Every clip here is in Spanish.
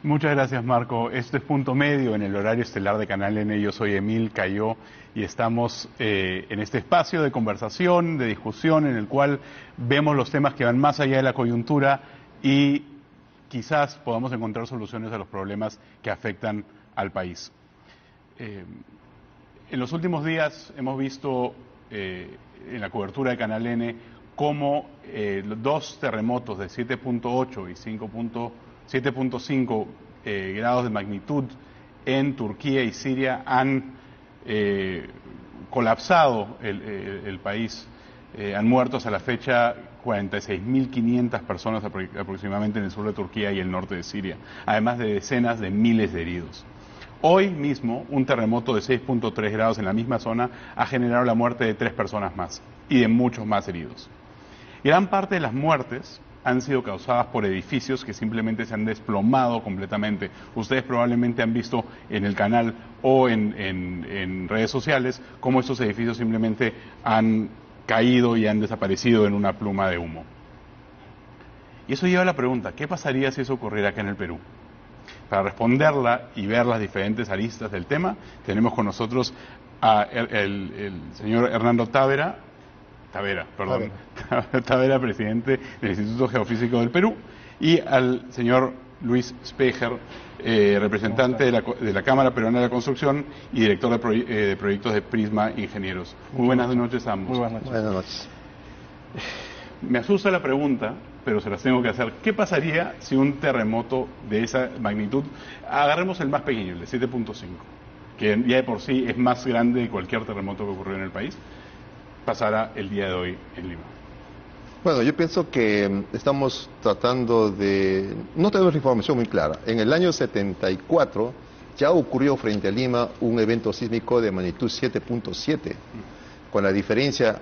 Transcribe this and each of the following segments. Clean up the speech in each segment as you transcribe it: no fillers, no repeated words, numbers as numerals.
Muchas gracias, Marco. Este es Punto Medio en el horario estelar de Canal N. Yo soy Emil Cayó y estamos en este espacio de conversación, de discusión, en el cual vemos los temas que van más allá de la coyuntura y quizás podamos encontrar soluciones a los problemas que afectan al país. En los últimos días hemos visto en la cobertura de Canal N cómo dos terremotos de 7.8 y 7.5 grados de magnitud en Turquía y Siria han colapsado el país. Han muerto hasta la fecha 46.500 personas aproximadamente en el sur de Turquía y el norte de Siria, además de decenas de miles de heridos. Hoy mismo, un terremoto de 6.3 grados en la misma zona ha generado la muerte de 3 personas más y de muchos más heridos. Gran parte de las muertes han sido causadas por edificios que simplemente se han desplomado completamente. Ustedes probablemente han visto en el canal o en redes sociales cómo estos edificios simplemente han caído y han desaparecido en una pluma de humo. Y eso lleva a la pregunta, ¿qué pasaría si eso ocurriera acá en el Perú? Para responderla y ver las diferentes aristas del tema, tenemos con nosotros el señor Hernando Tavera, presidente del Instituto Geofísico del Perú, y al señor Luis Speger, representante de la Cámara Peruana de la Construcción y director de proyectos de Prisma Ingenieros. Muy buenas noches a ambos. Muy buenas noches. Buenas noches. Me asusta la pregunta, pero se las tengo que hacer. ¿Qué pasaría si un terremoto de esa magnitud, agarremos el más pequeño, el de 7.5, que ya de por sí es más grande de cualquier terremoto que ocurrió en el país, pasara el día de hoy en Lima? Bueno, yo pienso que estamos tratando de... No tenemos información muy clara. En el año 74 ya ocurrió frente a Lima un evento sísmico de magnitud 7.7, con la diferencia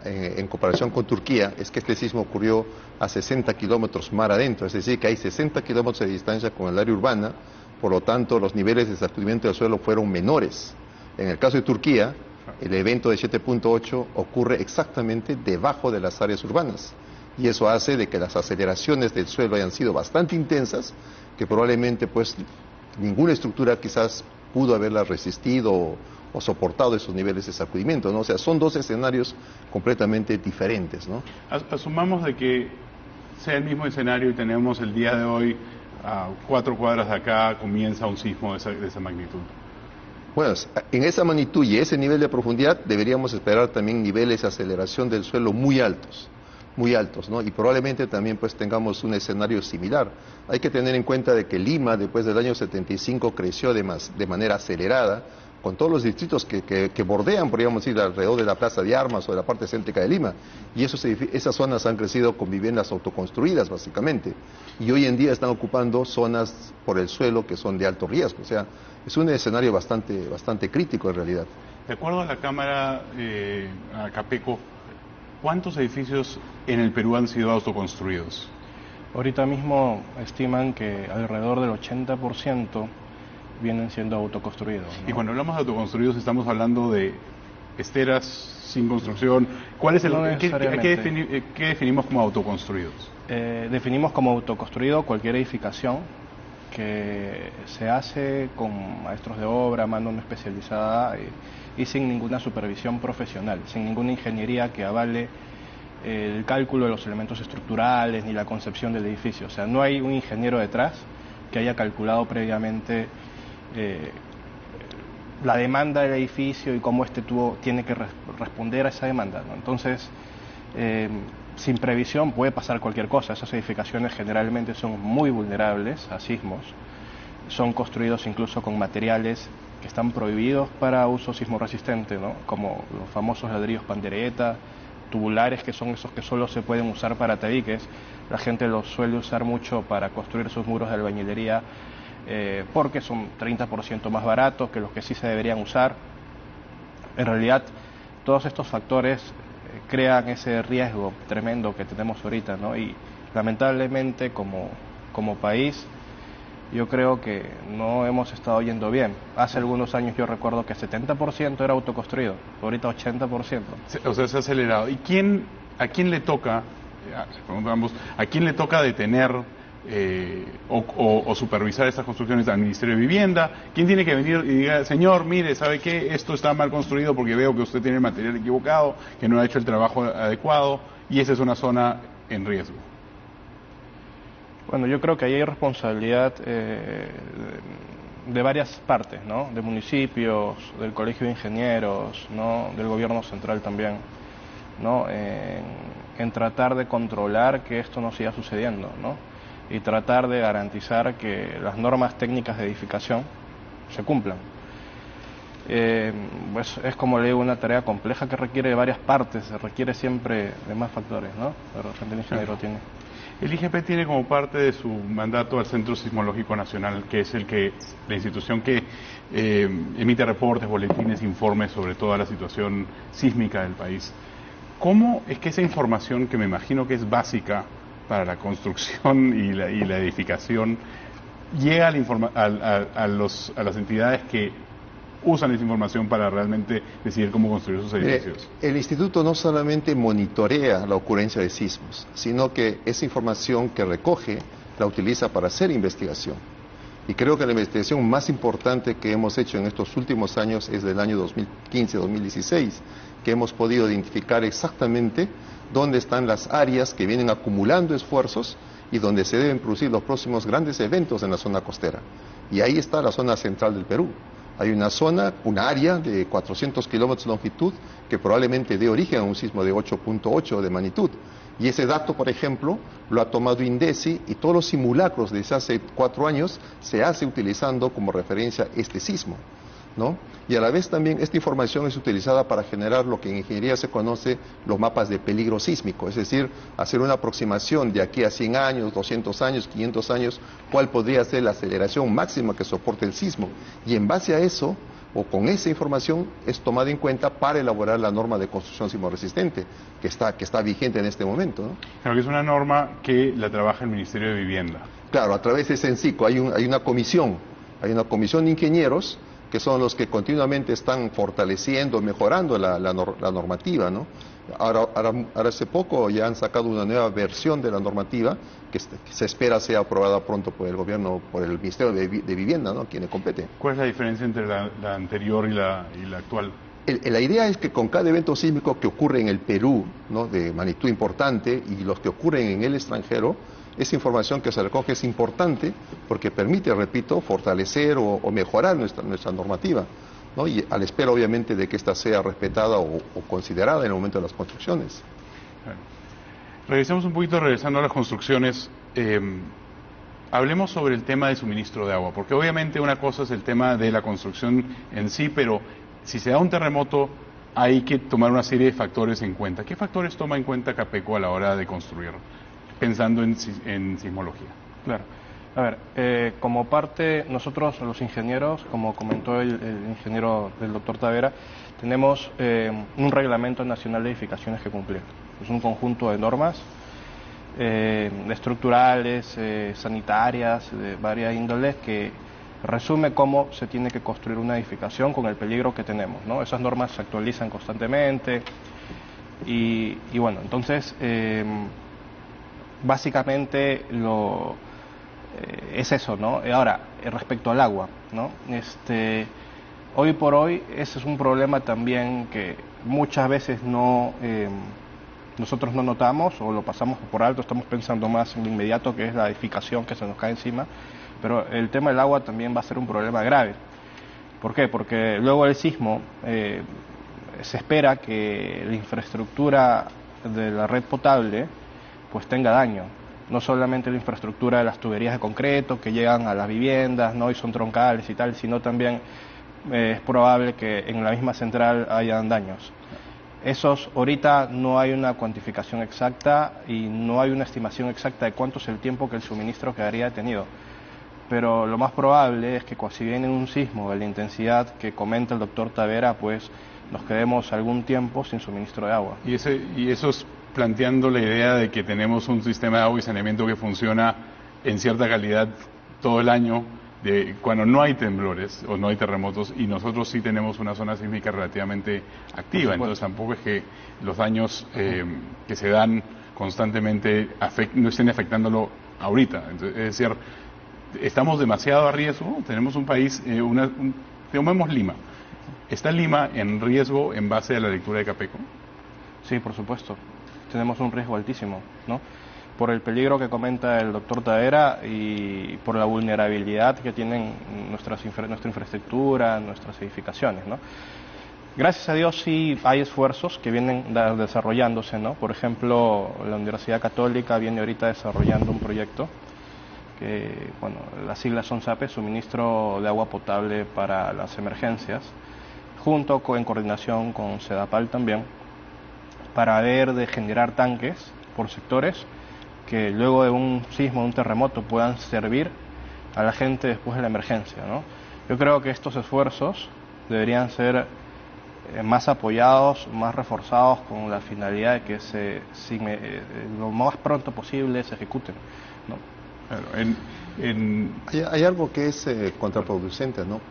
en comparación con Turquía es que este sismo ocurrió a 60 kilómetros mar adentro, es decir, que hay 60 kilómetros de distancia con el área urbana, por lo tanto los niveles de sacudimiento del suelo fueron menores. En el caso de Turquía, el evento de 7.8 ocurre exactamente debajo de las áreas urbanas y eso hace de que las aceleraciones del suelo hayan sido bastante intensas, que probablemente pues ninguna estructura quizás pudo haberla resistido o soportado esos niveles de sacudimiento, ¿no? O sea, son dos escenarios completamente diferentes, ¿no? Asumamos de que sea el mismo escenario y tenemos el día de hoy, a 4 cuadras de acá, comienza un sismo de esa magnitud. Bueno, en esa magnitud y ese nivel de profundidad deberíamos esperar también niveles de aceleración del suelo muy altos, ¿no? Y probablemente también pues tengamos un escenario similar. Hay que tener en cuenta de que Lima después del año 75 creció de manera acelerada, con todos los distritos que bordean, podríamos decir, alrededor de la Plaza de Armas o de la parte céntrica de Lima. Y esas zonas han crecido con viviendas autoconstruidas, básicamente. Y hoy en día están ocupando zonas por el suelo que son de alto riesgo. O sea, es un escenario bastante crítico en realidad. De acuerdo a la Cámara, a Capeco, ¿cuántos edificios en el Perú han sido autoconstruidos? Ahorita mismo estiman que alrededor del 80% vienen siendo autoconstruidos, ¿no? Y cuando hablamos de autoconstruidos estamos hablando de esteras sin construcción. ¿Cuál es ¿qué definimos como autoconstruidos? Definimos como autoconstruido cualquier edificación que se hace con maestros de obra, mano no especializada y sin ninguna supervisión profesional, sin ninguna ingeniería que avale el cálculo de los elementos estructurales ni la concepción del edificio. O sea, no hay un ingeniero detrás que haya calculado previamente la demanda del edificio y cómo este tiene que responder a esa demanda, ¿no? Entonces, sin previsión puede pasar cualquier cosa. Esas edificaciones generalmente son muy vulnerables a sismos, son construidos incluso con materiales que están prohibidos para uso sismorresistente, ¿no? Como los famosos ladrillos pandereta, tubulares, que son esos que solo se pueden usar para tabiques. La gente los suele usar mucho para construir sus muros de albañilería, porque son 30% más baratos que los que sí se deberían usar. En realidad, todos estos factores crean ese riesgo tremendo que tenemos ahorita, ¿no? Y lamentablemente como país yo creo que no hemos estado yendo bien. Hace algunos años yo recuerdo que 70% era autoconstruido, ahorita 80%. O sea, se ha acelerado. ¿Y quién ¿a quién le toca, les pregunto a ambos, a quién le toca detener o supervisar estas construcciones al Ministerio de Vivienda? ¿Quién tiene que venir y diga, señor, mire, ¿sabe qué? Esto está mal construido porque veo que usted tiene el material equivocado, que no ha hecho el trabajo adecuado y esa es una zona en riesgo? Bueno, yo creo que ahí hay responsabilidad de varias partes, ¿no? De municipios, del Colegio de Ingenieros, ¿no? Del gobierno central también, ¿no? En tratar de controlar que esto no siga sucediendo, ¿no? Y tratar de garantizar que las normas técnicas de edificación se cumplan. Pues es, como le digo, una tarea compleja que requiere de varias partes, requiere siempre de más factores, ¿no? Pero de repente el ingeniero tiene. El IGP tiene como parte de su mandato al Centro Sismológico Nacional, que es la institución que emite reportes, boletines, informes sobre toda la situación sísmica del país. ¿Cómo es que esa información, que me imagino que es básica para la construcción y la edificación, llega a las entidades que usan esa información para realmente decidir cómo construir sus edificios? El instituto no solamente monitorea la ocurrencia de sismos, sino que esa información que recoge la utiliza para hacer investigación. Y creo que la investigación más importante que hemos hecho en estos últimos años es del año 2015-2016, que hemos podido identificar exactamente dónde están las áreas que vienen acumulando esfuerzos y donde se deben producir los próximos grandes eventos en la zona costera. Y ahí está la zona central del Perú. Hay una zona, una área de 400 kilómetros de longitud que probablemente dé origen a un sismo de 8.8 de magnitud. Y ese dato, por ejemplo, lo ha tomado INDECI y todos los simulacros desde hace 4 años se hace utilizando como referencia este sismo, ¿no? Y a la vez también esta información es utilizada para generar lo que en ingeniería se conoce los mapas de peligro sísmico, es decir, hacer una aproximación de aquí a 100 años, 200 años, 500 años, cuál podría ser la aceleración máxima que soporte el sismo. Y en base a eso, o con esa información, es tomada en cuenta para elaborar la norma de construcción sismorresistente, que está vigente en este momento, ¿no? Claro, que es una norma que la trabaja el Ministerio de Vivienda. Claro, a través de CENSICO hay una comisión de ingenieros que son los que continuamente están fortaleciendo, mejorando la normativa, ¿no? Ahora hace poco ya han sacado una nueva versión de la normativa que se espera sea aprobada pronto por el gobierno, por el Ministerio de Vivienda, ¿no? Quien le compete. ¿Cuál es la diferencia entre la anterior y la actual? La idea es que con cada evento sísmico que ocurre en el Perú, ¿no? De magnitud importante, y los que ocurren en el extranjero, esa información que se recoge es importante porque permite, repito, fortalecer o mejorar nuestra normativa, ¿no? Y a la espera, obviamente, de que ésta sea respetada o considerada en el momento de las construcciones. Bueno, revisemos un poquito, regresando a las construcciones, hablemos sobre el tema de suministro de agua, porque obviamente una cosa es el tema de la construcción en sí, pero si se da un terremoto hay que tomar una serie de factores en cuenta. ¿Qué factores toma en cuenta Capeco a la hora de construir, pensando en sismología? Claro. A ver, como parte, nosotros los ingenieros, como comentó el ingeniero del doctor Tavera, tenemos un reglamento nacional de edificaciones que cumplir. Es un conjunto de normas estructurales, sanitarias, de varias índoles, que resume cómo se tiene que construir una edificación con el peligro que tenemos, ¿no? Esas normas se actualizan constantemente y bueno, entonces básicamente es eso, ¿no? Ahora, respecto al agua, ¿no? Hoy por hoy ese es un problema también que muchas veces nosotros no notamos o lo pasamos por alto, estamos pensando más en lo inmediato, que es la edificación que se nos cae encima, pero el tema del agua también va a ser un problema grave. ¿Por qué? Porque luego del sismo se espera que la infraestructura de la red potable pues tenga daño. No solamente la infraestructura de las tuberías de concreto que llegan a las viviendas, ¿no? Y son troncales y tal, sino también es probable que en la misma central hayan daños. Ahorita no hay una cuantificación exacta y no hay una estimación exacta de cuánto es el tiempo que el suministro quedaría detenido. Pero lo más probable es que si viene un sismo de la intensidad que comenta el doctor Tavera, pues nos quedemos algún tiempo sin suministro de agua. Y eso es planteando la idea de que tenemos un sistema de agua y saneamiento que funciona en cierta calidad todo el año, de cuando no hay temblores o no hay terremotos, y nosotros sí tenemos una zona sísmica relativamente activa, entonces tampoco es que los daños que se dan constantemente no estén afectándolo ahorita. Entonces, es decir, estamos demasiado a riesgo, tenemos un país, tomemos Lima. ¿Está Lima en riesgo en base a la lectura de Capeco? Sí, por supuesto. Tenemos un riesgo altísimo, ¿no? Por el peligro que comenta el doctor Tavera y por la vulnerabilidad que tienen nuestra infraestructura, nuestras edificaciones, ¿no? Gracias a Dios sí hay esfuerzos que vienen desarrollándose, ¿no? Por ejemplo, la Universidad Católica viene ahorita desarrollando un proyecto que, bueno, las siglas son SAPE, Suministro de Agua Potable para las Emergencias, en coordinación con CEDAPAL también, para ver de generar tanques por sectores que luego de un sismo, de un terremoto, puedan servir a la gente después de la emergencia, ¿no? Yo creo que estos esfuerzos deberían ser más apoyados, más reforzados, con la finalidad de que lo más pronto posible se ejecuten, ¿no? Claro, hay algo que es contraproducente, ¿no?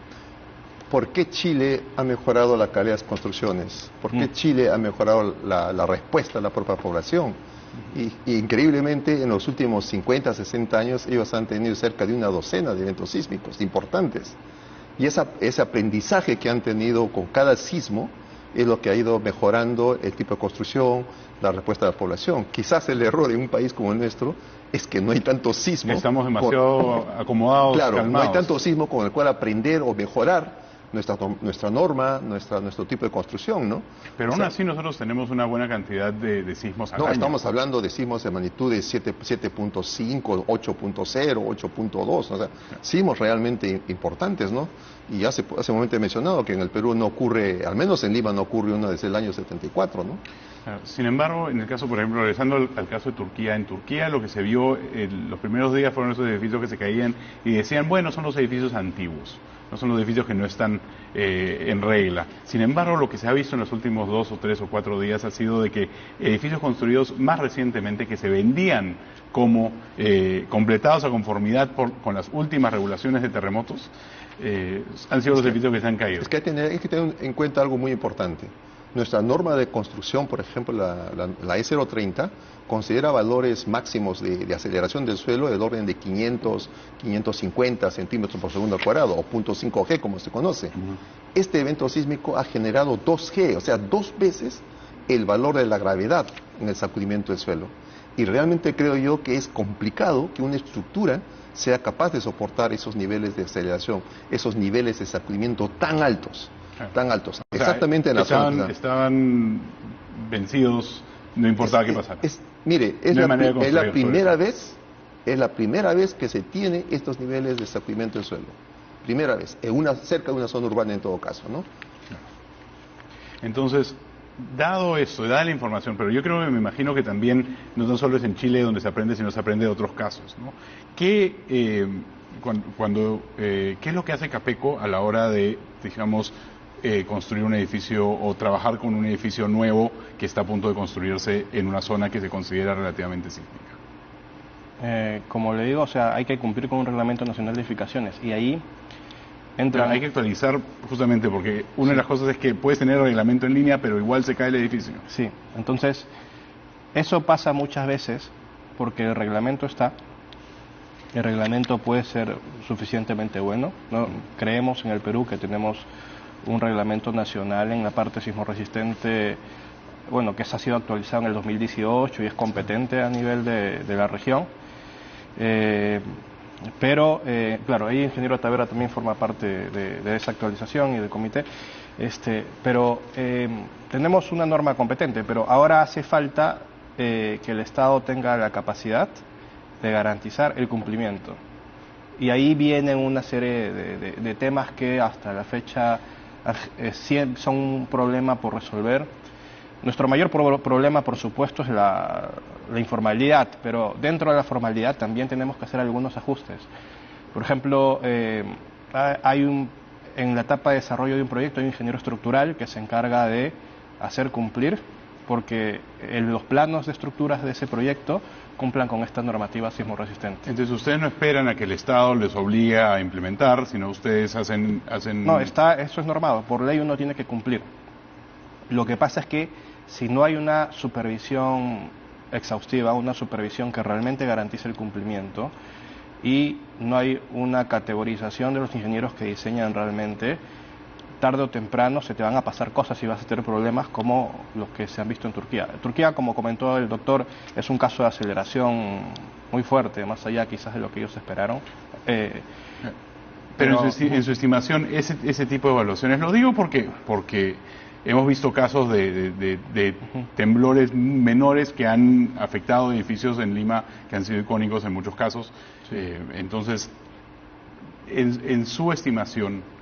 ¿Por qué Chile ha mejorado la calidad de las construcciones? ¿Por qué Chile ha mejorado la respuesta a la propia población? Y increíblemente en los últimos 50, 60 años ellos han tenido cerca de una docena de eventos sísmicos importantes. Y ese aprendizaje que han tenido con cada sismo es lo que ha ido mejorando el tipo de construcción, la respuesta de la población. Quizás el error de un país como el nuestro es que no hay tanto sismo. Estamos demasiado acomodados, claro, calmados. No hay tanto sismo con el cual aprender o mejorar nuestra norma, nuestro tipo de construcción, ¿no? Pero aún así nosotros tenemos una buena cantidad de sismos al año. Estamos hablando de sismos de magnitud de 7.5, 8.0, 8.2, o sea, sismos realmente importantes, ¿no? Y hace un momento he mencionado que en el Perú no ocurre, al menos en Lima no ocurre uno desde el año 74, ¿no? Sin embargo, en el caso, por ejemplo, regresando al caso de Turquía, en Turquía lo que se vio los primeros días fueron esos edificios que se caían y decían, bueno, son los edificios antiguos, no son los edificios que no están en regla. Sin embargo, lo que se ha visto en los últimos 2 o 3 o 4 días ha sido de que edificios construidos más recientemente, que se vendían como completados a conformidad con las últimas regulaciones de terremotos, han sido los edificios que se han caído. Es que hay que tener en cuenta algo muy importante. Nuestra norma de construcción, por ejemplo, la E030, considera valores máximos de aceleración del suelo del orden de 500, 550 centímetros por segundo al cuadrado, o 0.5G, como se conoce. Este evento sísmico ha generado 2G, o sea, 2 veces el valor de la gravedad en el sacudimiento del suelo. Y realmente creo yo que es complicado que una estructura sea capaz de soportar esos niveles de aceleración, esos niveles de sacudimiento tan altos. Tan altos, o sea, exactamente en la zona. Estaban vencidos, no importaba qué pasara. Mire, es la primera vez que se tiene estos niveles de sacudimiento del suelo. Primera vez, cerca de una zona urbana en todo caso, ¿no? Entonces, dado eso, dada la información, pero yo creo que me imagino que también no tan solo es en Chile donde se aprende, sino se aprende de otros casos, ¿no? ¿Qué es lo que hace Capeco a la hora de, digamos, construir un edificio o trabajar con un edificio nuevo que está a punto de construirse en una zona que se considera relativamente sísmica? Como le digo, o sea, hay que cumplir con un reglamento nacional de edificaciones y ahí entra. Hay que actualizar justamente porque una de las cosas es que puedes tener el reglamento en línea, pero igual se cae el edificio. Sí, entonces eso pasa muchas veces porque el reglamento puede ser suficientemente bueno, ¿no? Creemos en el Perú que tenemos un reglamento nacional en la parte sismorresistente, bueno, que se ha sido actualizado en el 2018 y es competente a nivel de la región. Pero, claro, ahí Ingeniero Tavera también forma parte de esa actualización y del comité. Pero tenemos una norma competente, pero ahora hace falta que el Estado tenga la capacidad de garantizar el cumplimiento. Y ahí vienen una serie de temas que hasta la fecha son un problema por resolver. Nuestro mayor problema, por supuesto, es la informalidad, pero dentro de la formalidad también tenemos que hacer algunos ajustes. Por ejemplo, en la etapa de desarrollo de un proyecto hay un ingeniero estructural que se encarga de hacer cumplir porque los planos de estructuras de ese proyecto cumplan con esta normativa sismo resistente. Entonces ustedes no esperan a que el Estado les obligue a implementar, sino ustedes hacen... No, eso es normado, por ley uno tiene que cumplir. Lo que pasa es que si no hay una supervisión exhaustiva, una supervisión que realmente garantice el cumplimiento, y no hay una categorización de los ingenieros que diseñan realmente, tarde o temprano se te van a pasar cosas y vas a tener problemas como los que se han visto en Turquía. Turquía, como comentó el doctor, es un caso de aceleración muy fuerte, más allá quizás de lo que ellos esperaron. Pero en su estimación, ese tipo de evaluaciones, lo digo porque hemos visto casos de temblores menores que han afectado edificios en Lima que han sido icónicos en muchos casos. Entonces, en su estimación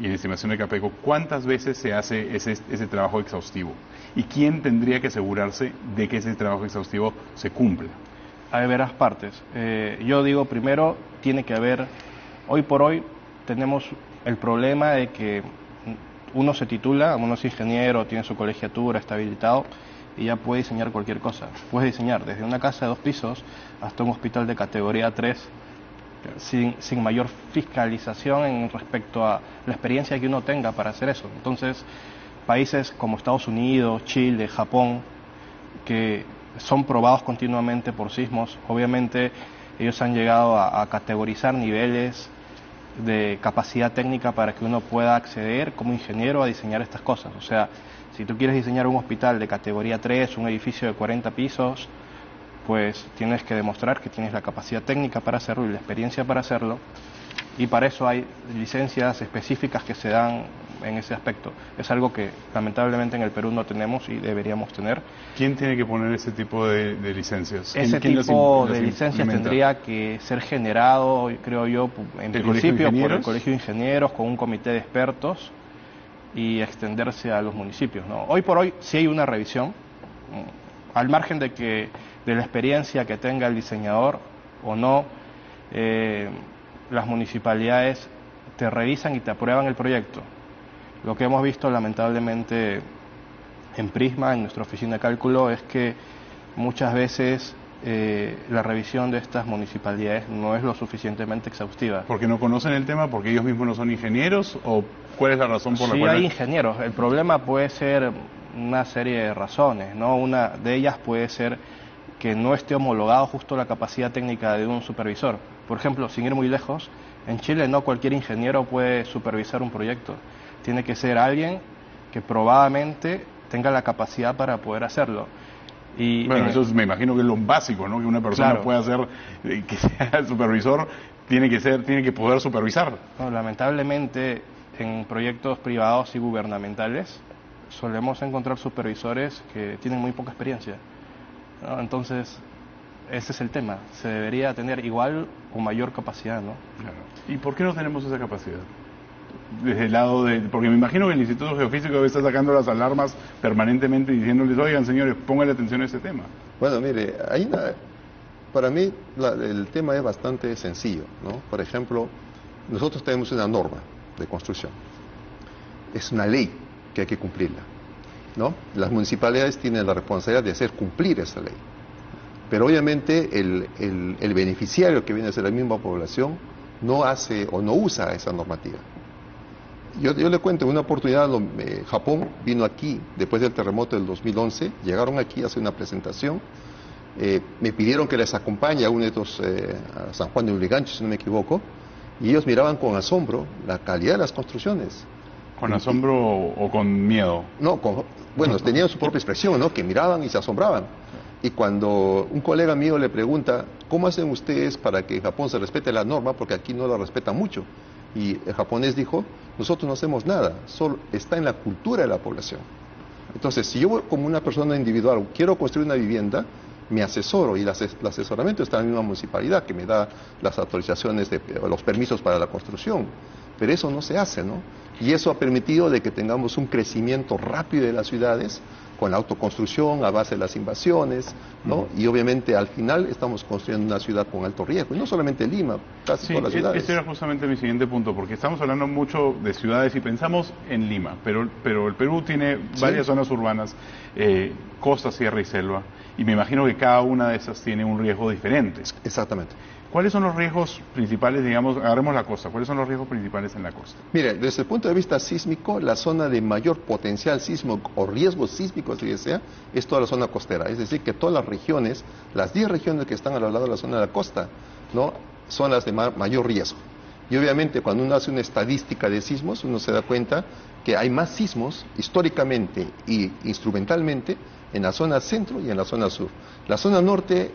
y en estimación de Capeco, ¿cuántas veces se hace ese trabajo exhaustivo? ¿Y quién tendría que asegurarse de que ese trabajo exhaustivo se cumpla? Hay veras partes. Yo digo, primero, tiene que haber, hoy por hoy tenemos el problema de que uno se titula, uno es ingeniero, tiene su colegiatura, está habilitado y ya puede diseñar cualquier cosa. Puedes diseñar desde una casa de 2 pisos hasta un hospital de categoría 3 sin mayor fiscalización en respecto a la experiencia que uno tenga para hacer eso. Entonces, países como Estados Unidos, Chile, Japón, que son probados continuamente por sismos, obviamente ellos han llegado a categorizar niveles de capacidad técnica para que uno pueda acceder como ingeniero a diseñar estas cosas. O sea, si tú quieres diseñar un hospital de categoría 3, un edificio de 40 pisos, pues tienes que demostrar que tienes la capacidad técnica para hacerlo y la experiencia para hacerlo, y para eso hay licencias específicas que se dan en ese aspecto. Es algo que lamentablemente en el Perú no tenemos y deberíamos tener. ¿Quién tiene que poner ese tipo de licencias? Ese tipo de licencias tendría que ser generado, creo yo, en principio por el Colegio de Ingenieros con un comité de expertos y extenderse a los municipios, ¿no? Hoy por hoy sí hay una revisión, al margen de la experiencia que tenga el diseñador o no, las municipalidades te revisan y te aprueban el proyecto. Lo que hemos visto lamentablemente en Prisma, en nuestra oficina de cálculo, es que muchas veces la revisión de estas municipalidades no es lo suficientemente exhaustiva. ¿Porque no conocen el tema? ¿Porque ellos mismos no son ingenieros? ¿O cuál es la razón por la cual? Sí, hay ingenieros. El problema puede ser una serie de razones, ¿no? Una de ellas puede ser que no esté homologado justo la capacidad técnica de un supervisor. Por ejemplo, sin ir muy lejos, en Chile no cualquier ingeniero puede supervisar un proyecto. Tiene que ser alguien que probadamente tenga la capacidad para poder hacerlo. Y bueno, eso me imagino que es lo básico, ¿no? Que una persona pueda hacer, que sea supervisor, tiene que poder supervisar. No, lamentablemente, en proyectos privados y gubernamentales solemos encontrar supervisores que tienen muy poca experiencia, ¿no? Entonces, ese es el tema. Se debería tener igual o mayor capacidad, ¿no? Claro. ¿Y por qué no tenemos esa capacidad? Desde el lado porque me imagino que el Instituto Geofísico debe estar sacando las alarmas permanentemente y diciéndoles, oigan señores, pónganle atención a este tema. Bueno, mire, para mí el tema es bastante sencillo, ¿no? Por ejemplo, nosotros tenemos una norma de construcción. Es una ley que hay que cumplirla, ¿no? Las municipalidades tienen la responsabilidad de hacer cumplir esa ley. Pero obviamente el beneficiario, que viene a ser la misma población, no hace o no usa esa normativa. Yo le cuento, en una oportunidad Japón vino aquí después del terremoto del 2011, llegaron aquí a hacer una presentación, me pidieron que les acompañe a uno de estos, a San Juan de Urigancho, si no me equivoco, y ellos miraban con asombro la calidad de las construcciones. ¿Con asombro o con miedo? No, bueno, tenían su propia expresión, ¿no? Que miraban y se asombraban. Y cuando un colega mío le pregunta, ¿cómo hacen ustedes para que en Japón se respete la norma? Porque aquí no la respetan mucho. Y el japonés dijo, nosotros no hacemos nada, solo está en la cultura de la población. Entonces, si yo como una persona individual quiero construir una vivienda, me asesoro, y el asesoramiento está en la misma municipalidad que me da las autorizaciones, los permisos para la construcción. Pero eso no se hace, ¿no? Y eso ha permitido de que tengamos un crecimiento rápido de las ciudades con la autoconstrucción a base de las invasiones, ¿no? Y obviamente al final estamos construyendo una ciudad con alto riesgo, y no solamente Lima, casi Sí, todas las ciudades. ese era justamente mi siguiente punto, porque estamos hablando mucho de ciudades y pensamos en Lima, pero el Perú tiene varias zonas urbanas, costa, sierra y selva, y me imagino que cada una de esas tiene un riesgo diferente. Exactamente. ¿Cuáles son los riesgos principales, digamos, agarremos la costa, cuáles son los riesgos principales en la costa? Mire, desde el punto de vista sísmico, la zona de mayor potencial sísmico o riesgo sísmico, si desea, es toda la zona costera. Es decir, que todas las regiones, las 10 regiones que están a lo largo de la zona de la costa, ¿no?, son las de mayor riesgo. Y obviamente cuando uno hace una estadística de sismos, uno se da cuenta que hay más sismos históricamente y instrumentalmente en la zona centro y en la zona sur. La zona norte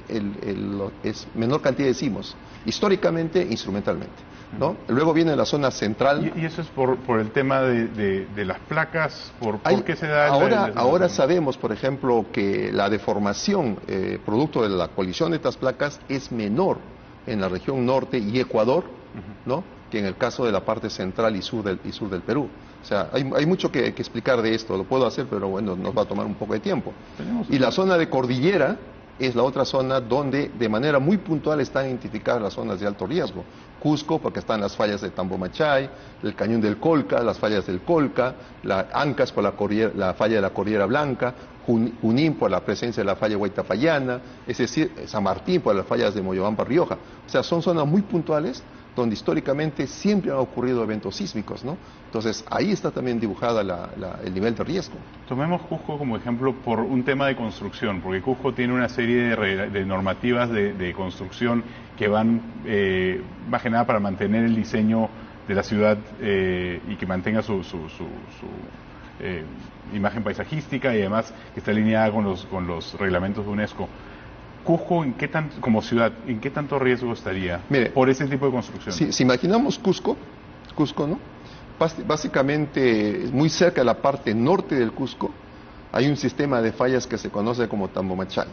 es menor cantidad de sismos, históricamente e instrumentalmente, ¿no? Luego viene la zona central. ¿Y eso es por el tema de las placas? ¿Por qué se da? Ahora sabemos, por ejemplo, que la deformación producto de la colisión de estas placas es menor en la región norte y Ecuador, ¿no?, que en el caso de la parte central y sur del Perú. O sea, hay mucho que explicar de esto, lo puedo hacer, pero bueno, nos va a tomar un poco de tiempo. Y la zona de cordillera es la otra zona donde de manera muy puntual están identificadas las zonas de alto riesgo. Cusco, porque están las fallas de Tambomachay, el Cañón del Colca, las fallas del Colca, Ancas por la falla de la Cordillera Blanca, Junín por la presencia de la falla Huaytapallana, es decir, San Martín por las fallas de Moyobamba, Rioja. O sea, son zonas muy puntuales donde históricamente siempre han ocurrido eventos sísmicos, ¿no? Entonces, ahí está también dibujada el nivel de riesgo. Tomemos Cusco como ejemplo por un tema de construcción, porque Cusco tiene una serie de normativas de construcción que van más que nada para mantener el diseño de la ciudad y que mantenga su imagen paisajística y además que está alineada con los reglamentos de UNESCO. Cusco, como ciudad, ¿en qué tanto riesgo estaría? Mire, por ese tipo de construcción? Si imaginamos Cusco, ¿no?, básicamente muy cerca de la parte norte del Cusco hay un sistema de fallas que se conoce como Tambomachay,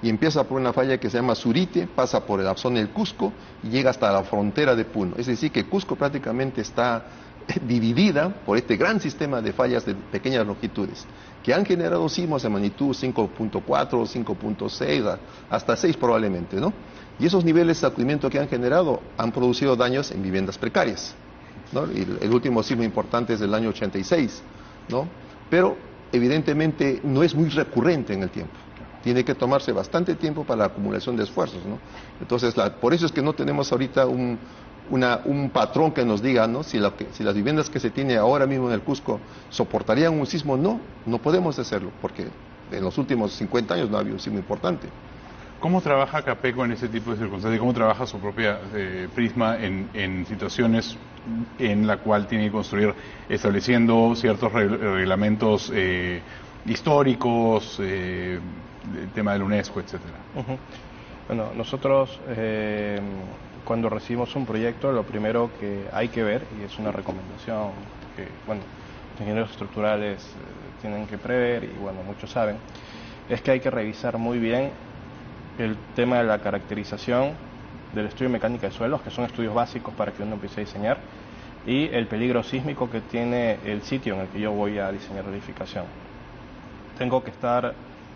y empieza por una falla que se llama Surite, pasa por la zona del Cusco y llega hasta la frontera de Puno. Es decir, que Cusco prácticamente está dividida por este gran sistema de fallas de pequeñas longitudes que han generado sismos de magnitud 5.4, 5.6 hasta 6 probablemente, ¿no? Y esos niveles de sacudimiento que han generado han producido daños en viviendas precarias, ¿no? Y el último sismo importante es del año 86, ¿no? Pero evidentemente no es muy recurrente en el tiempo. Tiene que tomarse bastante tiempo para la acumulación de esfuerzos, ¿no? Entonces, por eso es que no tenemos ahorita un patrón que nos diga, ¿no?, si las viviendas que se tiene ahora mismo en el Cusco soportarían un sismo. No podemos hacerlo, porque en los últimos 50 años no ha habido un sismo importante. ¿Cómo trabaja Capeco en ese tipo de circunstancias? ¿Cómo trabaja su propia Prisma en situaciones en la cual tiene que construir, estableciendo ciertos reglamentos históricos, el tema del UNESCO, etcétera? Bueno, nosotros cuando recibimos un proyecto, lo primero que hay que ver, y es una recomendación que, bueno, los ingenieros estructurales tienen que prever, y bueno, muchos saben, es que hay que revisar muy bien el tema de la caracterización del estudio de mecánica de suelos, que son estudios básicos para que uno empiece a diseñar, y el peligro sísmico que tiene el sitio en el que yo voy a diseñar la edificación. Tengo que estar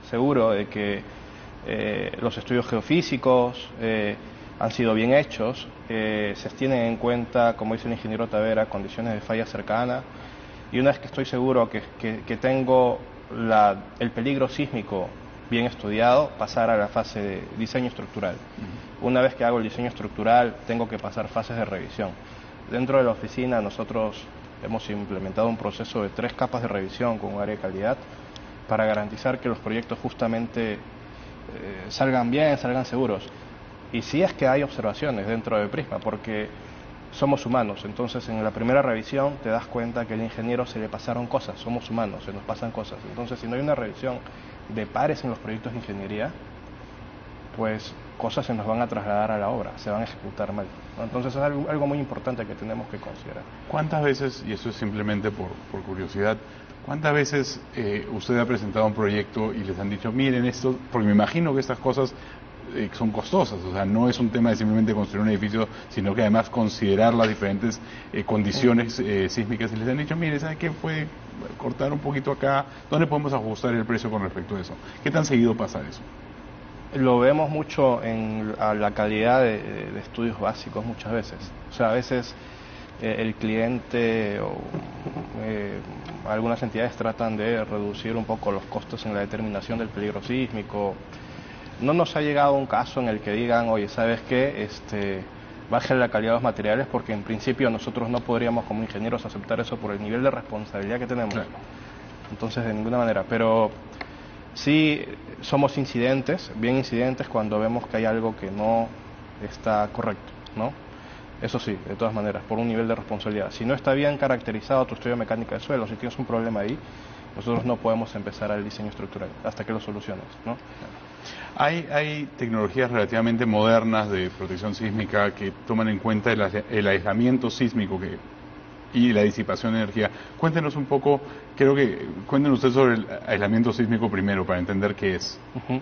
seguro de que los estudios geofísicos han sido bien hechos, se tienen en cuenta, como dice el ingeniero Tavera, condiciones de falla cercana, y una vez que estoy seguro que tengo el peligro sísmico bien estudiado, pasar a la fase de diseño estructural. Una vez que hago el diseño estructural, tengo que pasar fases de revisión. Dentro de la oficina nosotros hemos implementado un proceso de 3 capas de revisión con un área de calidad para garantizar que los proyectos justamente salgan bien, salgan seguros. Y si es que hay observaciones dentro de Prisma, porque somos humanos, entonces en la primera revisión te das cuenta que al ingeniero se le pasaron cosas, somos humanos, se nos pasan cosas. Entonces, si no hay una revisión de pares en los proyectos de ingeniería, pues cosas se nos van a trasladar a la obra, se van a ejecutar mal, ¿no? Entonces es algo muy importante que tenemos que considerar. ¿Cuántas veces, y eso es simplemente por curiosidad, cuántas veces usted ha presentado un proyecto y les han dicho, miren esto, porque me imagino que estas cosas son costosas, o sea, no es un tema de simplemente construir un edificio, sino que además considerar las diferentes condiciones sísmicas, y les han dicho, mire, ¿sabe qué? cortar un poquito acá, ¿dónde podemos ajustar el precio con respecto a eso? ¿Qué tan seguido pasa eso? Lo vemos mucho en la calidad de estudios básicos muchas veces. O sea, a veces el cliente o algunas entidades tratan de reducir un poco los costos en la determinación del peligro sísmico. No nos ha llegado un caso en el que digan, oye, ¿sabes qué? Baje la calidad de los materiales, porque en principio nosotros no podríamos como ingenieros aceptar eso por el nivel de responsabilidad que tenemos. Claro. Entonces, de ninguna manera. Pero sí somos incidentes, bien incidentes, cuando vemos que hay algo que no está correcto, ¿no? Eso sí, de todas maneras, por un nivel de responsabilidad. Si no está bien caracterizado tu estudio de mecánica de suelo, si tienes un problema ahí, nosotros no podemos empezar el diseño estructural hasta que lo soluciones, ¿no? Hay tecnologías relativamente modernas de protección sísmica que toman en cuenta el aislamiento sísmico y la disipación de energía. Cuéntenos un poco, cuéntenos usted sobre el aislamiento sísmico primero, para entender qué es. Uh-huh.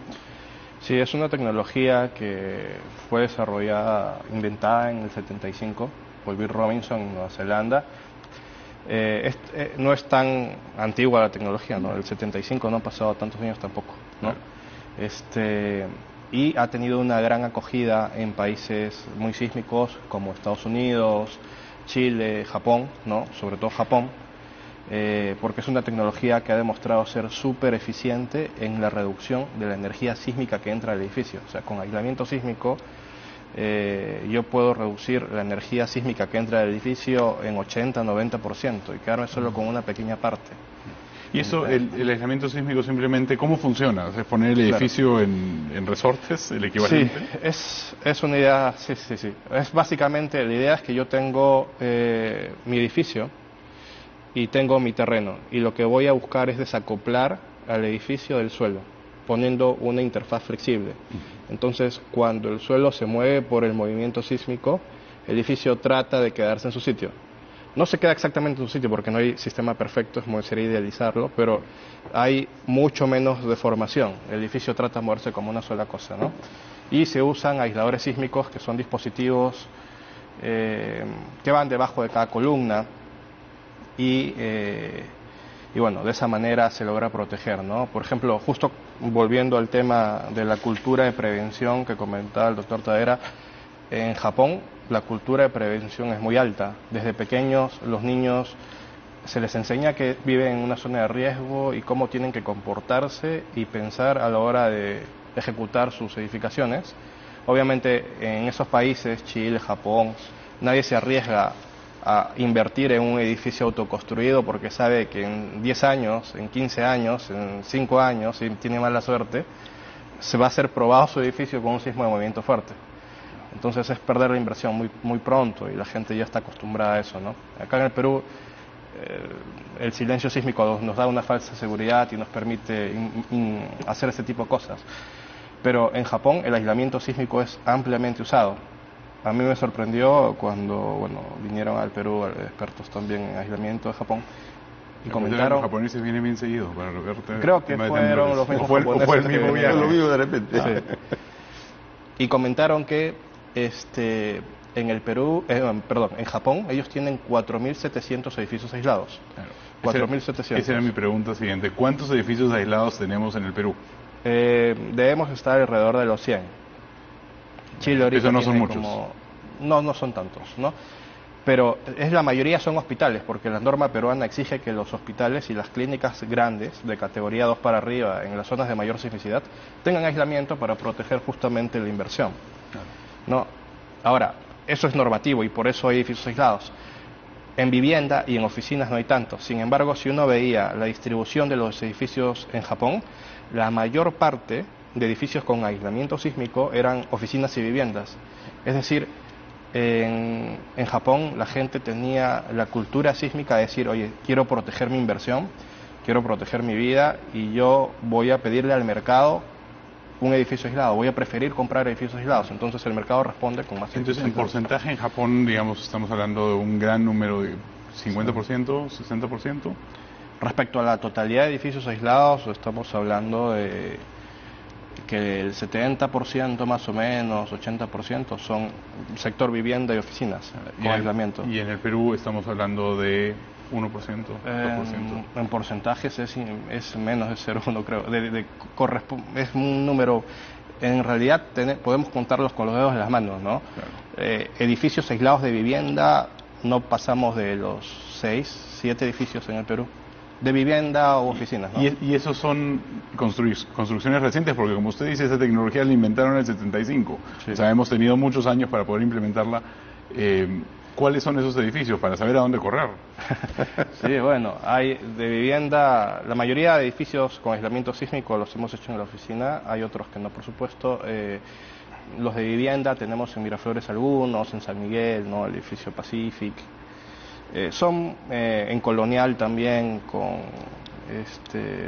Sí, es una tecnología que fue desarrollada, inventada en el 75 por Bill Robinson en Nueva Zelanda. No es tan antigua la tecnología, ¿no? El 75 no han pasado tantos años tampoco, ¿no? Claro. Y ha tenido una gran acogida en países muy sísmicos como Estados Unidos, Chile, Japón, ¿no? Sobre todo Japón, porque es una tecnología que ha demostrado ser súper eficiente en la reducción de la energía sísmica que entra al edificio. O sea, con aislamiento sísmico yo puedo reducir la energía sísmica que entra al edificio en 80-90% y quedarme solo con una pequeña parte. ¿Y eso, el aislamiento sísmico simplemente, cómo funciona? ¿Es poner el edificio en resortes, el equivalente? Sí, es una idea, sí. Es básicamente, la idea es que yo tengo mi edificio y tengo mi terreno, y lo que voy a buscar es desacoplar al edificio del suelo, poniendo una interfaz flexible. Entonces, cuando el suelo se mueve por el movimiento sísmico, el edificio trata de quedarse en su sitio. No se queda exactamente en su sitio porque no hay sistema perfecto, sería idealizarlo, pero hay mucho menos deformación. El edificio trata de moverse como una sola cosa, ¿no? Y se usan aisladores sísmicos, que son dispositivos que van debajo de cada columna y bueno, de esa manera se logra proteger, ¿no? Por ejemplo, justo volviendo al tema de la cultura de prevención que comentaba el doctor Tadera, en Japón la cultura de prevención es muy alta. Desde pequeños los niños se les enseña que viven en una zona de riesgo y cómo tienen que comportarse y pensar a la hora de ejecutar sus edificaciones. Obviamente en esos países, Chile, Japón, nadie se arriesga a invertir en un edificio autoconstruido porque sabe que en 10 años, en 15 años, en 5 años, si tiene mala suerte, se va a ser probado su edificio con un sismo de movimiento fuerte. Entonces es perder la inversión muy pronto y la gente ya está acostumbrada a eso, ¿no? Acá en el Perú el silencio sísmico nos da una falsa seguridad y nos permite hacer este tipo de cosas. Pero en Japón el aislamiento sísmico es ampliamente usado. A mí me sorprendió cuando vinieron al Perú expertos también en aislamiento de Japón y comentaron. Los japoneses vienen bien seguidos para verte. Creo que fueron los mismos japoneses. Fue el mismo viaje. Lo mismo de repente. Sí. Y comentaron que en el Perú, en Japón, ellos tienen 4.700 edificios aislados. Claro. 4.700. Esa era mi pregunta siguiente. ¿Cuántos edificios aislados tenemos en el Perú? Debemos estar alrededor de los 100. Chile ahorita Eso no son muchos. No son tantos, ¿no? Pero la mayoría son hospitales, porque la norma peruana exige que los hospitales y las clínicas grandes, de categoría 2 para arriba, en las zonas de mayor sismicidad, tengan aislamiento para proteger justamente la inversión. Claro. ¿No? Ahora, eso es normativo y por eso hay edificios aislados. En vivienda y en oficinas no hay tanto. Sin embargo, si uno veía la distribución de los edificios en Japón, la mayor parte de edificios con aislamiento sísmico eran oficinas y viviendas. Es decir, en Japón la gente tenía la cultura sísmica de decir, oye, quiero proteger mi inversión, quiero proteger mi vida y yo voy a pedirle al mercado un edificio aislado, voy a preferir comprar edificios aislados. Entonces el mercado responde con más edificios. Entonces, en porcentaje en Japón, digamos, estamos hablando de un gran número de 50%, 60%. Respecto a la totalidad de edificios aislados, estamos hablando de que el 70% más o menos, 80% son sector vivienda y oficinas con aislamiento. Y en el Perú estamos hablando de 1%, 2%. En porcentajes es menos de 0,1 creo. Es un número, en realidad podemos contarlos con los dedos de las manos, ¿no? Claro. Edificios aislados de vivienda, no pasamos de los 6, 7 edificios en el Perú, de vivienda o oficinas, ¿no? Y esos son construcciones recientes, porque como usted dice, esa tecnología la inventaron en el 75. Sí. O sea, hemos tenido muchos años para poder implementarla. ¿Cuáles son esos edificios para saber a dónde correr? Sí, bueno, hay de vivienda, la mayoría de edificios con aislamiento sísmico los hemos hecho en la oficina, hay otros que no, por supuesto. Los de vivienda tenemos en Miraflores algunos, en San Miguel, ¿no? El edificio Pacific. Son en Colonial también con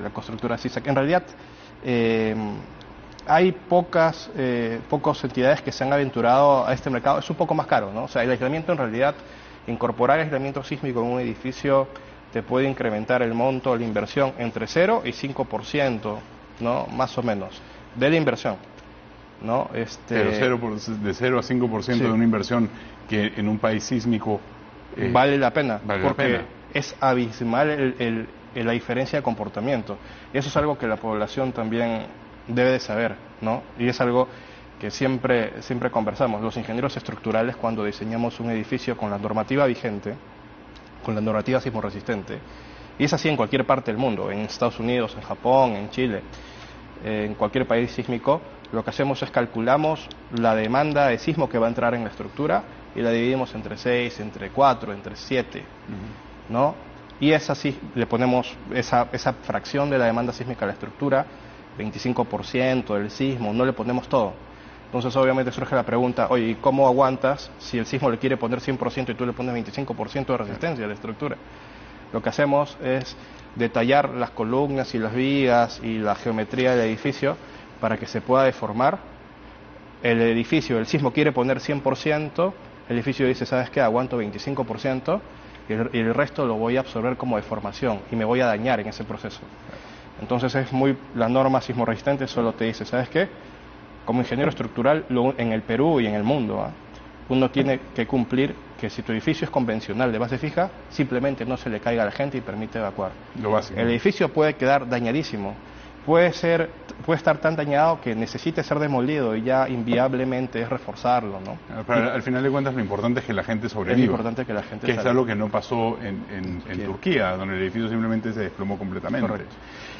la constructora CISAC. En realidad hay pocas entidades que se han aventurado a este mercado. Es un poco más caro, ¿no? O sea, el aislamiento en realidad, incorporar aislamiento sísmico en un edificio te puede incrementar el monto de la inversión entre 0 y 5%, ¿no? Más o menos, de la inversión, ¿no? Pero de 0 a 5% sí. De una inversión que en un país sísmico... vale la pena, porque es abismal la diferencia de comportamiento. Y eso es algo que la población también debe de saber, ¿no? Y es algo que siempre conversamos. Los ingenieros estructurales, cuando diseñamos un edificio con la normativa vigente, con la normativa sismoresistente, y es así en cualquier parte del mundo, en Estados Unidos, en Japón, en Chile, en cualquier país sísmico, lo que hacemos es calculamos la demanda de sismo que va a entrar en la estructura y la dividimos entre 6, entre 4, entre 7, ¿no? Y es así, le ponemos esa fracción de la demanda sísmica a la estructura, 25% del sismo, no le ponemos todo. Entonces obviamente surge la pregunta, oye, ¿y cómo aguantas si el sismo le quiere poner 100% y tú le pones 25% de resistencia a la estructura? Lo que hacemos es detallar las columnas y las vigas y la geometría del edificio para que se pueda deformar. El edificio, el sismo quiere poner 100%, el edificio dice, ¿sabes qué? Aguanto 25% y el resto lo voy a absorber como deformación y me voy a dañar en ese proceso. Entonces la norma sismoresistente solo te dice, ¿sabes qué? Como ingeniero estructural en el Perú y en el mundo, uno tiene que cumplir que si tu edificio es convencional de base fija, simplemente no se le caiga a la gente y permite evacuar. Lo básico. El edificio puede quedar dañadísimo, puede estar tan dañado que necesite ser demolido y ya inviablemente es reforzarlo, ¿no? Pero al final de cuentas lo importante es que la gente sobreviva. Es importante que la gente es algo que no pasó en Turquía, donde el edificio simplemente se desplomó completamente. Correcto.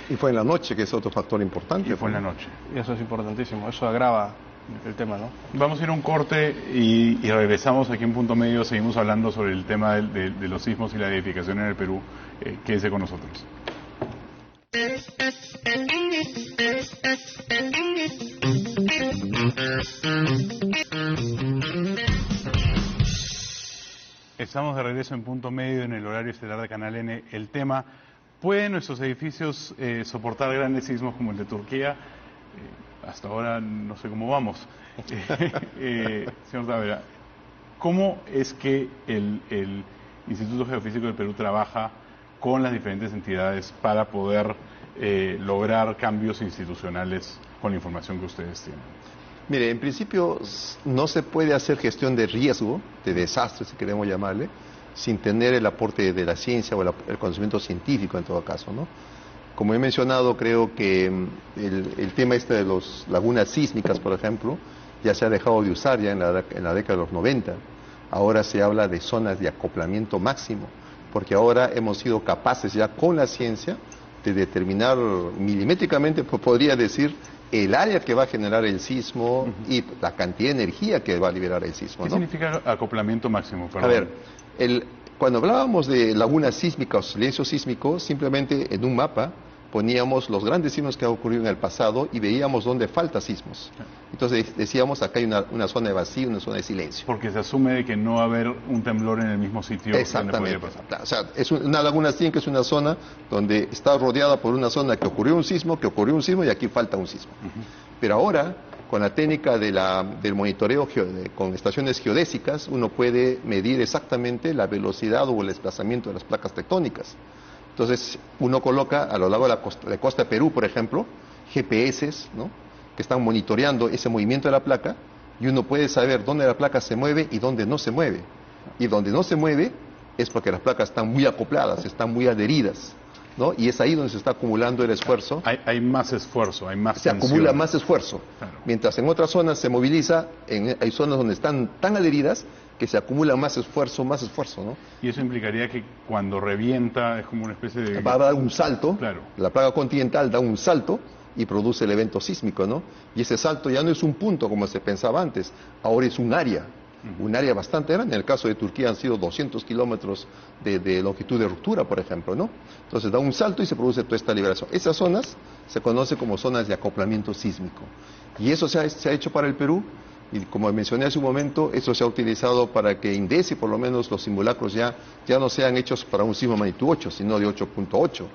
Y fue en la noche, que es otro factor importante. Y fue en la noche. Y eso es importantísimo, eso agrava el tema, ¿no? Vamos a ir a un corte y regresamos aquí en Punto Medio, seguimos hablando sobre el tema de los sismos y la edificación en el Perú. Quédese con nosotros. Estamos de regreso en Punto Medio en el horario estelar de Canal N. El tema, ¿pueden nuestros edificios soportar grandes sismos como el de Turquía? Hasta ahora no sé cómo vamos. Señor Tavera, ¿cómo es que el Instituto Geofísico del Perú trabaja con las diferentes entidades para poder lograr cambios institucionales con la información que ustedes tienen? Mire, en principio no se puede hacer gestión de riesgo, de desastre, si queremos llamarle, sin tener el aporte de la ciencia o el conocimiento científico en todo caso, ¿no? Como he mencionado, creo que el tema de las lagunas sísmicas, por ejemplo, ya se ha dejado de usar ya en la década de los 90. Ahora se habla de zonas de acoplamiento máximo, porque ahora hemos sido capaces ya con la ciencia de determinar milimétricamente, podría decir, el área que va a generar el sismo y la cantidad de energía que va a liberar el sismo, ¿no? ¿Qué significa acoplamiento máximo? Perdón. A ver, cuando hablábamos de lagunas sísmicas o silencio sísmico, simplemente en un mapa poníamos los grandes sismos que han ocurrido en el pasado y veíamos dónde falta sismos. Entonces decíamos, acá hay una zona de vacío, una zona de silencio. Porque se asume de que no va a haber un temblor en el mismo sitio. Exactamente. Donde podría pasar. O sea, es una laguna sísmica, es una zona donde está rodeada por una zona que ocurrió un sismo y aquí falta un sismo. Pero ahora, con la técnica del monitoreo con estaciones geodésicas, uno puede medir exactamente la velocidad o el desplazamiento de las placas tectónicas. Entonces, uno coloca a lo largo de la costa de Perú, por ejemplo, GPS, ¿no?, que están monitoreando ese movimiento de la placa, y uno puede saber dónde la placa se mueve y dónde no se mueve. Y donde no se mueve, es porque las placas están muy acopladas, están muy adheridas, ¿no? Y es ahí donde se está acumulando el esfuerzo. Hay más esfuerzo, hay más Se tensión. acumula más esfuerzo. Claro. Mientras en otras zonas se moviliza, hay zonas donde están tan adheridas que se acumula más esfuerzo, ¿no? Y eso implicaría que cuando revienta es como una especie de... Va a dar un salto, Claro. la placa continental da un salto y produce el evento sísmico, ¿no? Y ese salto ya no es un punto como se pensaba antes, ahora es un área bastante grande. En el caso de Turquía han sido 200 kilómetros de longitud de ruptura, por ejemplo, ¿no? Entonces da un salto y se produce toda esta liberación. Esas zonas se conocen como zonas de acoplamiento sísmico. Y eso se ha hecho para el Perú, y como mencioné hace un momento, eso se ha utilizado para que INDECI, por lo menos los simulacros ya no sean hechos para un sismo de magnitud 8, sino de 8.8.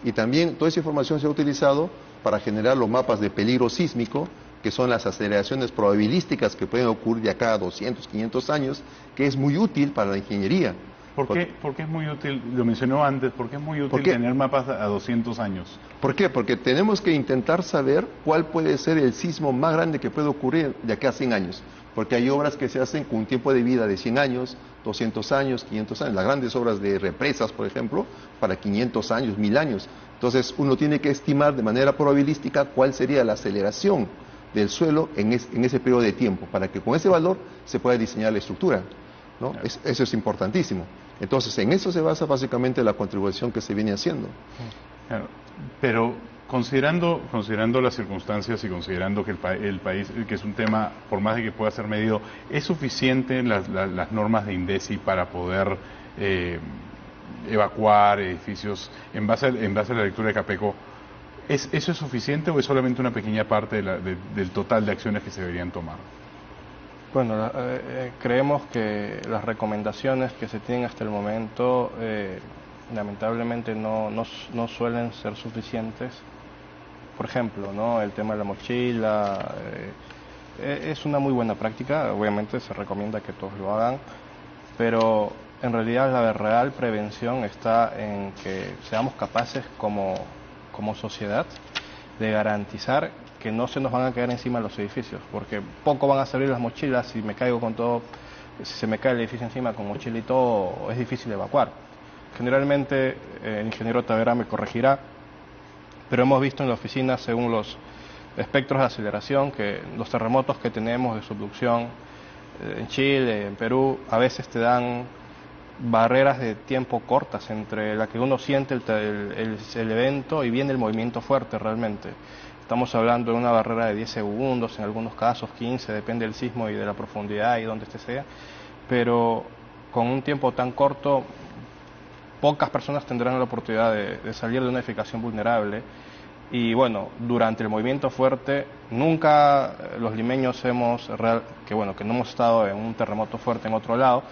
Y también toda esa información se ha utilizado para generar los mapas de peligro sísmico, que son las aceleraciones probabilísticas que pueden ocurrir de acá a 200, 500 años, que es muy útil para la ingeniería. ¿Por qué es muy útil? Lo mencionó antes, ¿por qué es muy útil tener mapas a 200 años? ¿Por qué? Porque tenemos que intentar saber cuál puede ser el sismo más grande que puede ocurrir de acá a 100 años. Porque hay obras que se hacen con un tiempo de vida de 100 años, 200 años, 500 años. Las grandes obras de represas, por ejemplo, para 500 años, 1000 años. Entonces uno tiene que estimar de manera probabilística cuál sería la aceleración del suelo en ese periodo de tiempo, para que con ese valor se pueda diseñar la estructura, ¿no? Claro. Eso es importantísimo. Entonces, en eso se basa básicamente la contribución que se viene haciendo. Claro, pero considerando las circunstancias y considerando que el país, que es un tema, por más de que pueda ser medido, ¿es suficiente las normas de INDECI para poder evacuar edificios en base a la lectura de Capeco? ¿Eso es suficiente o es solamente una pequeña parte del total de acciones que se deberían tomar? Bueno, creemos que las recomendaciones que se tienen hasta el momento lamentablemente no suelen ser suficientes. Por ejemplo, ¿no? El tema de la mochila es una muy buena práctica, obviamente se recomienda que todos lo hagan, pero en realidad la real prevención está en que seamos capaces como sociedad de garantizar que no se nos van a caer encima los edificios, porque poco van a servir las mochilas si me caigo con todo, si se me cae el edificio encima con mochila y todo, es difícil evacuar. Generalmente, el ingeniero Tavera me corregirá, pero hemos visto en la oficina, según los espectros de aceleración, que los terremotos que tenemos de subducción en Chile, en Perú, a veces te dan barreras de tiempo cortas entre la que uno siente el evento y viene el movimiento fuerte realmente. Estamos hablando de una barrera de 10 segundos, en algunos casos 15, depende del sismo y de la profundidad y donde este sea, pero con un tiempo tan corto, pocas personas tendrán la oportunidad de salir de una edificación vulnerable. Y bueno, durante el movimiento fuerte, nunca los limeños que no hemos estado en un terremoto fuerte en otro lado,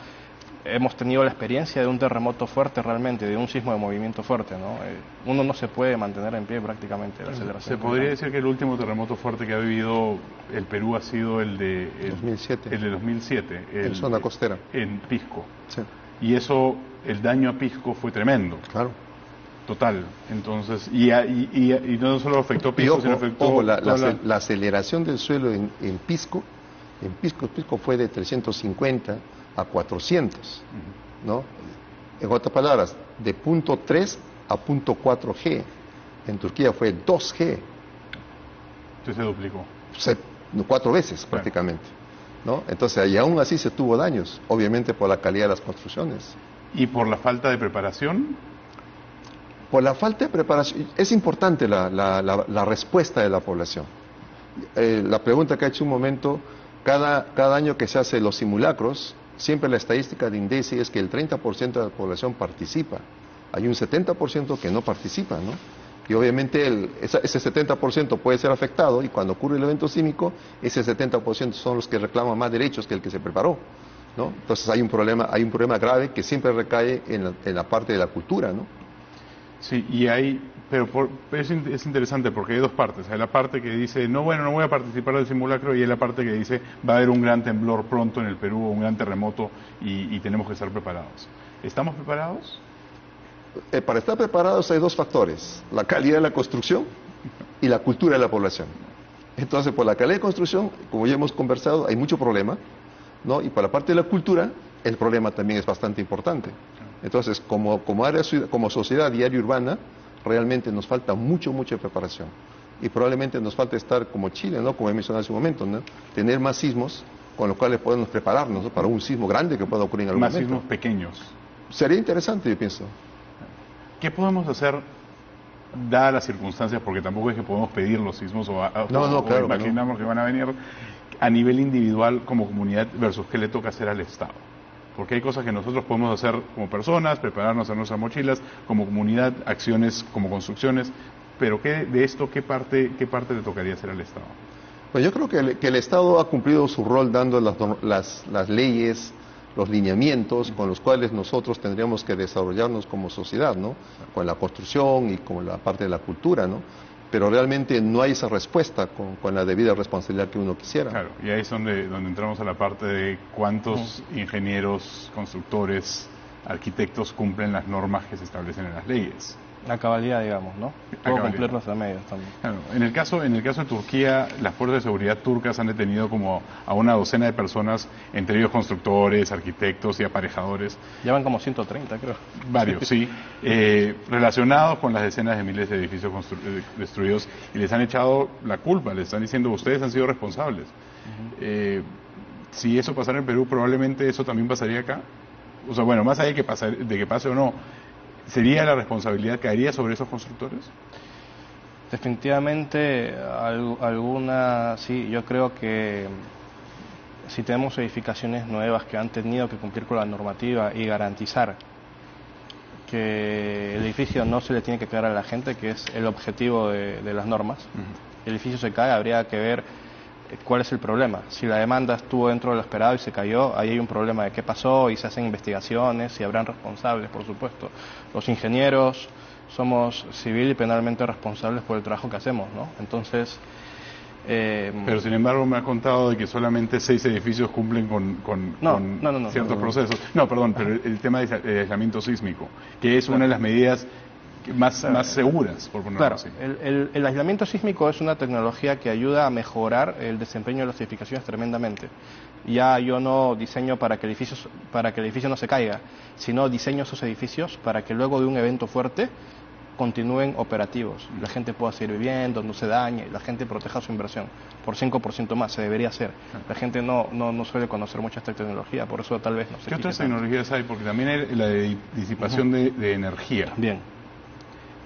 hemos tenido la experiencia de un terremoto fuerte realmente, de un sismo de movimiento fuerte, ¿no? Uno no se puede mantener en pie prácticamente la aceleración. ¿Se podría decir que el último terremoto fuerte que ha vivido el Perú ha sido el de 2007? El de 2007. En zona costera. En Pisco. Sí. Y eso, el daño a Pisco fue tremendo. Claro. Total. Entonces, y no solo afectó Pisco, sino afectó... La aceleración del suelo en Pisco fue de 350 a 400, ¿no? En otras palabras, de punto 3 a punto 4G. En Turquía fue 2G. Entonces se duplicó. 4 veces Claro. prácticamente, ¿no? Entonces, y aún así se tuvo daños, obviamente por la calidad de las construcciones. ¿Y por la falta de preparación? Por la falta de preparación, es importante la respuesta de la población. La pregunta que ha hecho un momento, cada año que se hacen los simulacros, siempre la estadística de INDECI es que el 30% de la población participa. Hay un 70% que no participa, ¿no? Y obviamente ese 70% puede ser afectado, y cuando ocurre el evento sísmico, ese 70% son los que reclaman más derechos que el que se preparó, ¿no? Entonces hay un problema grave que siempre recae en la parte de la cultura, ¿no? Sí, es interesante porque hay dos partes. Hay la parte que dice, no voy a participar del simulacro, y hay la parte que dice, va a haber un gran temblor pronto en el Perú, un gran terremoto, y tenemos que estar preparados. ¿Estamos preparados? Para estar preparados hay dos factores: la calidad de la construcción y la cultura de la población. Entonces, por la calidad de construcción, como ya hemos conversado, hay mucho problema, ¿no? Y para la parte de la cultura, el problema también es bastante importante, Entonces, como sociedad diaria urbana, realmente nos falta mucha preparación. Y probablemente nos falta estar como Chile, ¿no? Como he mencionado hace un momento, ¿no? Tener más sismos con los cuales podemos prepararnos, ¿no? Para un sismo grande que pueda ocurrir en algún Más momento. sismos pequeños. Sería interesante, yo pienso. ¿Qué podemos hacer, dadas las circunstancias, porque tampoco es que podemos pedir los sismos o claro, imaginamos que van a venir, a nivel individual como comunidad versus qué le toca hacer al Estado? Porque hay cosas que nosotros podemos hacer como personas, prepararnos en nuestras mochilas, como comunidad, acciones como construcciones, pero de esto, ¿qué parte le tocaría hacer al Estado? Pues yo creo que el Estado ha cumplido su rol dando las leyes, los lineamientos con los cuales nosotros tendríamos que desarrollarnos como sociedad, ¿no? Con la construcción y con la parte de la cultura, ¿no? Pero realmente no hay esa respuesta con la debida responsabilidad que uno quisiera. Claro, y ahí es donde entramos a la parte de cuántos ingenieros, constructores, arquitectos cumplen las normas que se establecen en las leyes. La cabalidad, digamos, ¿no? Puedo cumplirlos a medios también. Claro, en el caso de Turquía, las fuerzas de seguridad turcas han detenido como a una docena de personas, entre ellos constructores, arquitectos y aparejadores. Ya van como 130, creo. Varios, sí. Relacionados con las decenas de miles de edificios destruidos, y les han echado la culpa, les están diciendo, ustedes han sido responsables. Si eso pasara en Perú, probablemente eso también pasaría acá. O sea, bueno, más allá de que pase o no, ¿sería la responsabilidad, caería sobre esos constructores? Definitivamente, alguna, sí, yo creo que si tenemos edificaciones nuevas que han tenido que cumplir con la normativa y garantizar que el edificio no se le tiene que caer a la gente, que es el objetivo de las normas, el edificio se cae, habría que ver cuál es el problema. Si la demanda estuvo dentro de lo esperado y se cayó, ahí hay un problema de qué pasó y se hacen investigaciones y habrán responsables, por supuesto. Los ingenieros somos civil y penalmente responsables por el trabajo que hacemos, ¿no? Entonces... pero sin embargo me ha contado de que solamente 6 edificios cumplen con ciertos procesos. No, perdón, pero el tema de aislamiento sísmico, que es una de las medidas más seguras, por ponerlo así. El aislamiento sísmico es una tecnología que ayuda a mejorar el desempeño de las edificaciones tremendamente. Ya yo no diseño para que el edificio no se caiga, sino diseño esos edificios para que luego de un evento fuerte continúen operativos, la gente pueda seguir viviendo, no se dañe, la gente proteja su inversión por 5% más, se debería hacer. La gente no suele conocer mucho esta tecnología, por eso tal vez no se... ¿Qué otras tecnologías hay? Porque también hay la de disipación de energía. Bien,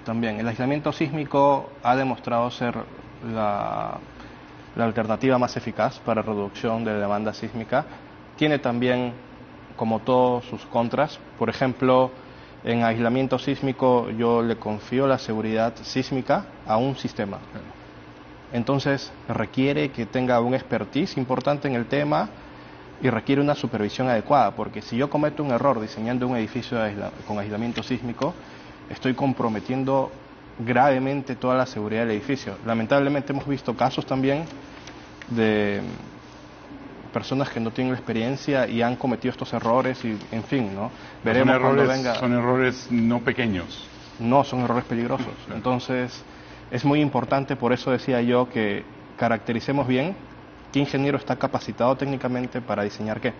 también el aislamiento sísmico ha demostrado ser la alternativa más eficaz para reducción de la demanda sísmica. Tiene también, como todos, sus contras. Por ejemplo, en aislamiento sísmico yo le confío la seguridad sísmica a un sistema. Entonces requiere que tenga un expertise importante en el tema y requiere una supervisión adecuada, porque si yo cometo un error diseñando un edificio con aislamiento sísmico, estoy comprometiendo gravemente toda la seguridad del edificio. Lamentablemente hemos visto casos también de personas que no tienen experiencia y han cometido estos errores y, en fin, ¿no? Veremos cuando venga. Son errores no pequeños. No, son errores peligrosos. Claro. Entonces, es muy importante, por eso decía yo, que caractericemos bien qué ingeniero está capacitado técnicamente para diseñar qué.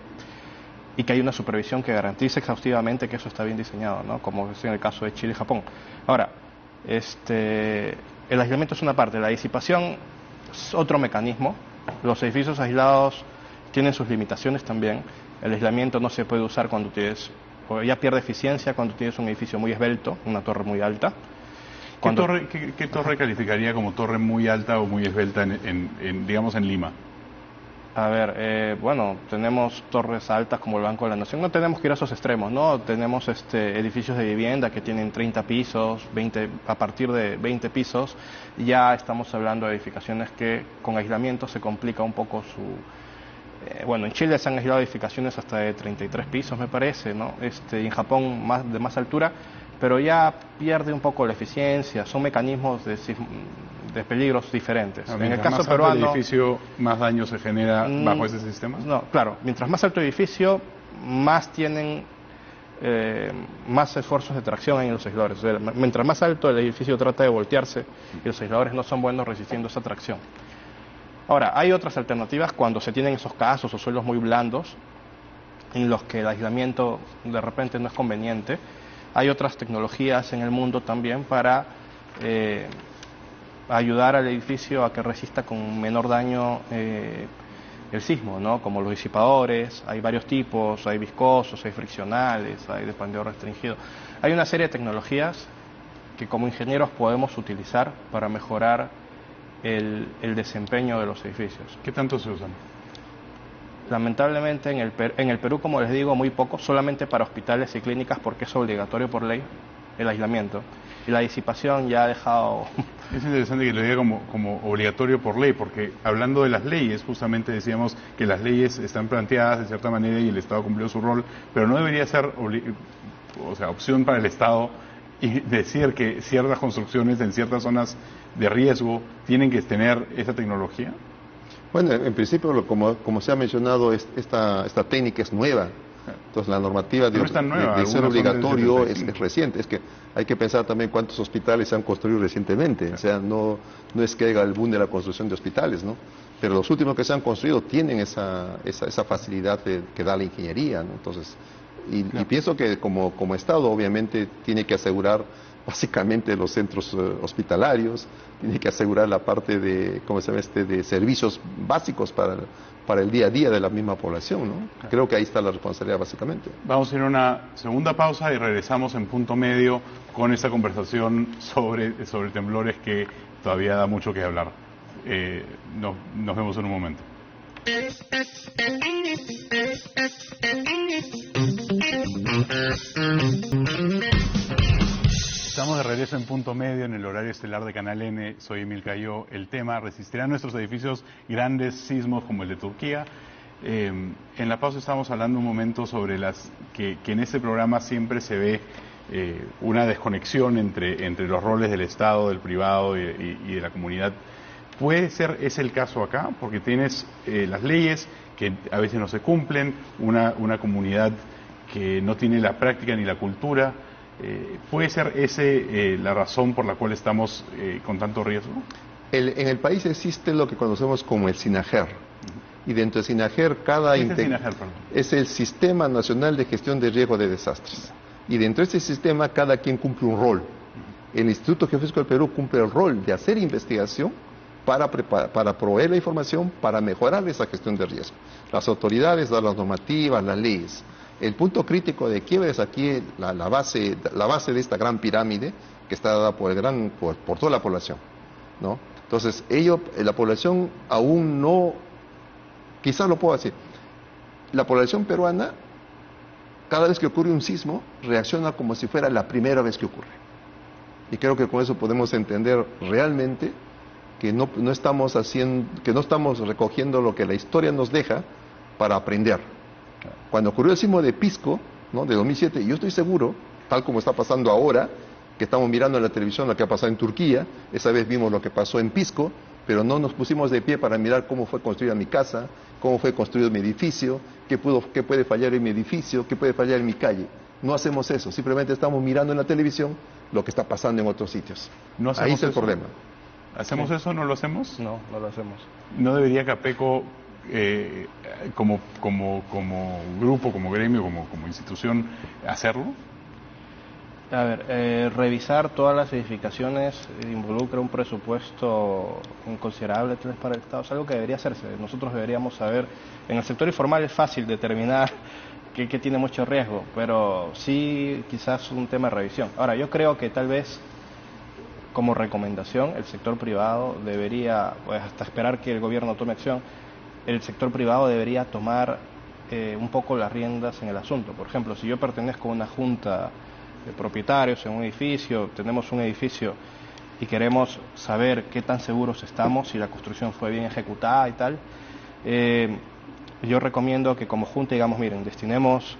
Y que hay una supervisión que garantice exhaustivamente que eso está bien diseñado, ¿no? Como es en el caso de Chile y Japón. Ahora, el aislamiento es una parte, la disipación es otro mecanismo. Los edificios aislados tienen sus limitaciones también. El aislamiento no se puede usar cuando ya pierde eficiencia cuando tienes un edificio muy esbelto, una torre muy alta. ¿Qué torre calificaría como torre muy alta o muy esbelta digamos en Lima? A ver, bueno, tenemos torres altas como el Banco de la Nación, no tenemos que ir a esos extremos, ¿no? Tenemos edificios de vivienda que tienen 30 pisos, 20, a partir de 20 pisos, ya estamos hablando de edificaciones que con aislamiento se complica un poco su... bueno, en Chile se han aislado edificaciones hasta de 33 pisos, me parece, ¿no? En Japón de más altura, pero ya pierde un poco la eficiencia, son mecanismos de peligros diferentes. En el caso más peruano, alto el edificio, más daño se genera bajo ese sistema. No, claro, mientras más alto el edificio, más tienen más esfuerzos de tracción en los aisladores. O sea, mientras más alto el edificio trata de voltearse y los aisladores no son buenos resistiendo esa tracción. Ahora, hay otras alternativas cuando se tienen esos casos o suelos muy blandos. en los que el aislamiento de repente no es conveniente. Hay otras tecnologías en el mundo también para ayudar al edificio a que resista con menor daño el sismo, ¿no? Como los disipadores, hay varios tipos, hay viscosos, hay friccionales, hay de pandeo restringido. Hay una serie de tecnologías que como ingenieros podemos utilizar para mejorar el desempeño de los edificios. ¿Qué tanto se usan? Lamentablemente en el Perú, como les digo, muy poco, solamente para hospitales y clínicas porque es obligatorio por ley el aislamiento. Y la disipación ya ha dejado... Es interesante que lo diga como obligatorio por ley, porque hablando de las leyes, justamente decíamos que las leyes están planteadas de cierta manera y el Estado cumplió su rol, pero no debería ser opción para el Estado y decir que ciertas construcciones en ciertas zonas de riesgo tienen que tener esa tecnología. Bueno, en principio, como se ha mencionado, esta técnica es nueva. Entonces, la normativa de ser obligatorio es reciente. Es que hay que pensar también cuántos hospitales se han construido recientemente. O sea, no es que haya el boom de la construcción de hospitales, ¿no? Pero los últimos que se han construido tienen esa facilidad que da la ingeniería, ¿no? Entonces, y pienso que como Estado, obviamente, tiene que asegurar básicamente los centros hospitalarios, tiene que asegurar la parte de, de servicios básicos para el día a día de la misma población, ¿no? Claro. Creo que ahí está la responsabilidad básicamente. Vamos a ir a una segunda pausa y regresamos en punto medio con esta conversación sobre temblores que todavía da mucho que hablar. Nos vemos en un momento. Estamos de regreso en punto medio en el horario estelar de Canal N. Soy Emil Cayo. El tema: ¿resistirán nuestros edificios grandes sismos como el de Turquía? En la pausa estábamos hablando un momento sobre que en este programa siempre se ve una desconexión entre los roles del Estado, del privado y de la comunidad. ¿Puede ser ese el caso acá? Porque tienes las leyes que a veces no se cumplen, una comunidad que no tiene la práctica ni la cultura. ¿Puede ser la razón por la cual estamos con tanto riesgo? En el país existe lo que conocemos como el SINAGER. Y dentro del SINAGER, es el Sistema Nacional de Gestión de Riesgo de Desastres. Y dentro de ese sistema, cada quien cumple un rol. El Instituto Geofísico del Perú cumple el rol de hacer investigación para proveer la información para mejorar esa gestión de riesgo. Las autoridades dan las normativas, las leyes. El punto crítico de quiebre es aquí la base de esta gran pirámide que está dada por toda la población, ¿no? Entonces, la población aún no, quizás lo puedo decir, la población peruana, cada vez que ocurre un sismo, reacciona como si fuera la primera vez que ocurre. Y creo que con eso podemos entender realmente que no estamos recogiendo lo que la historia nos deja para aprender. Cuando ocurrió el sismo de Pisco, ¿no?, de 2007, yo estoy seguro, tal como está pasando ahora, que estamos mirando en la televisión lo que ha pasado en Turquía, esa vez vimos lo que pasó en Pisco, pero no nos pusimos de pie para mirar cómo fue construida mi casa, cómo fue construido mi edificio, qué puede fallar en mi edificio, qué puede fallar en mi calle. No hacemos eso, simplemente estamos mirando en la televisión lo que está pasando en otros sitios. Ahí está el problema. ¿Hacemos eso? ¿No lo hacemos? No lo hacemos. ¿No debería Capeco, como grupo, como gremio, como institución, hacerlo? A ver, revisar todas las edificaciones involucra un presupuesto inconsiderable para el Estado, es algo que debería hacerse. Nosotros deberíamos saber, en el sector informal es fácil determinar que tiene mucho riesgo, pero sí quizás un tema de revisión. Ahora, yo creo que tal vez como recomendación el sector privado debería, pues hasta esperar que el gobierno tome acción, el sector privado debería tomar un poco las riendas en el asunto. Por ejemplo, si yo pertenezco a una junta de propietarios en un edificio, tenemos un edificio y queremos saber qué tan seguros estamos, si la construcción fue bien ejecutada y tal, yo recomiendo que como junta digamos, miren, destinemos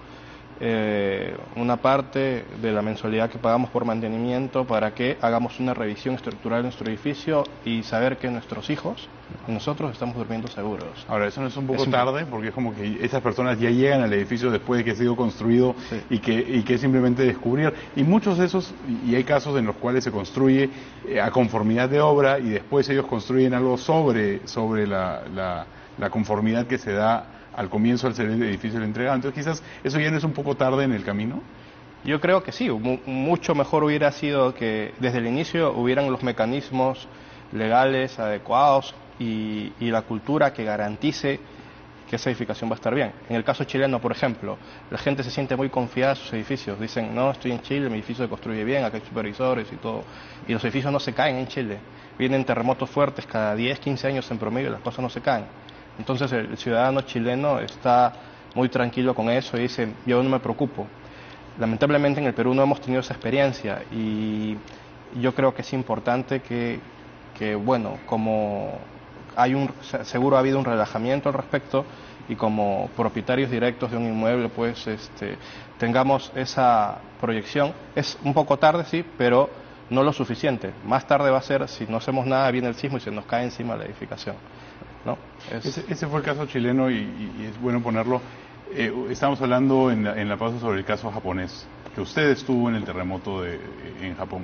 una parte de la mensualidad que pagamos por mantenimiento para que hagamos una revisión estructural de nuestro edificio y saber que nuestros hijos y nosotros estamos durmiendo seguros. Ahora, eso no es un poco tarde, porque es como que esas personas ya llegan al edificio después de que ha sido construido, sí, y que simplemente descubrir. Y muchos de esos, y hay casos en los cuales se construye a conformidad de obra y después ellos construyen algo sobre la conformidad que se da al comienzo al ser el edificio el entregado. Entonces quizás eso ya no es un poco tarde en el camino. Yo creo que sí, mucho mejor hubiera sido que desde el inicio hubieran los mecanismos legales adecuados y la cultura que garantice que esa edificación va a estar bien. En el caso chileno, por ejemplo, la gente se siente muy confiada en sus edificios. Dicen, no, estoy en Chile, mi edificio se construye bien, acá hay supervisores y todo. Y los edificios no se caen en Chile. Vienen terremotos fuertes cada 10, 15 años en promedio y las cosas no se caen. Entonces el ciudadano chileno está muy tranquilo con eso y dice, yo no me preocupo. Lamentablemente en el Perú no hemos tenido esa experiencia y yo creo que es importante que bueno, como seguro ha habido un relajamiento al respecto y como propietarios directos de un inmueble pues tengamos esa proyección. Es un poco tarde, sí, pero no lo suficiente. Más tarde va a ser, si no hacemos nada, viene el sismo y se nos cae encima la edificación, ¿no? Ese fue el caso chileno y es bueno ponerlo. Estamos hablando en la pausa sobre el caso japonés, que usted estuvo en el terremoto en Japón.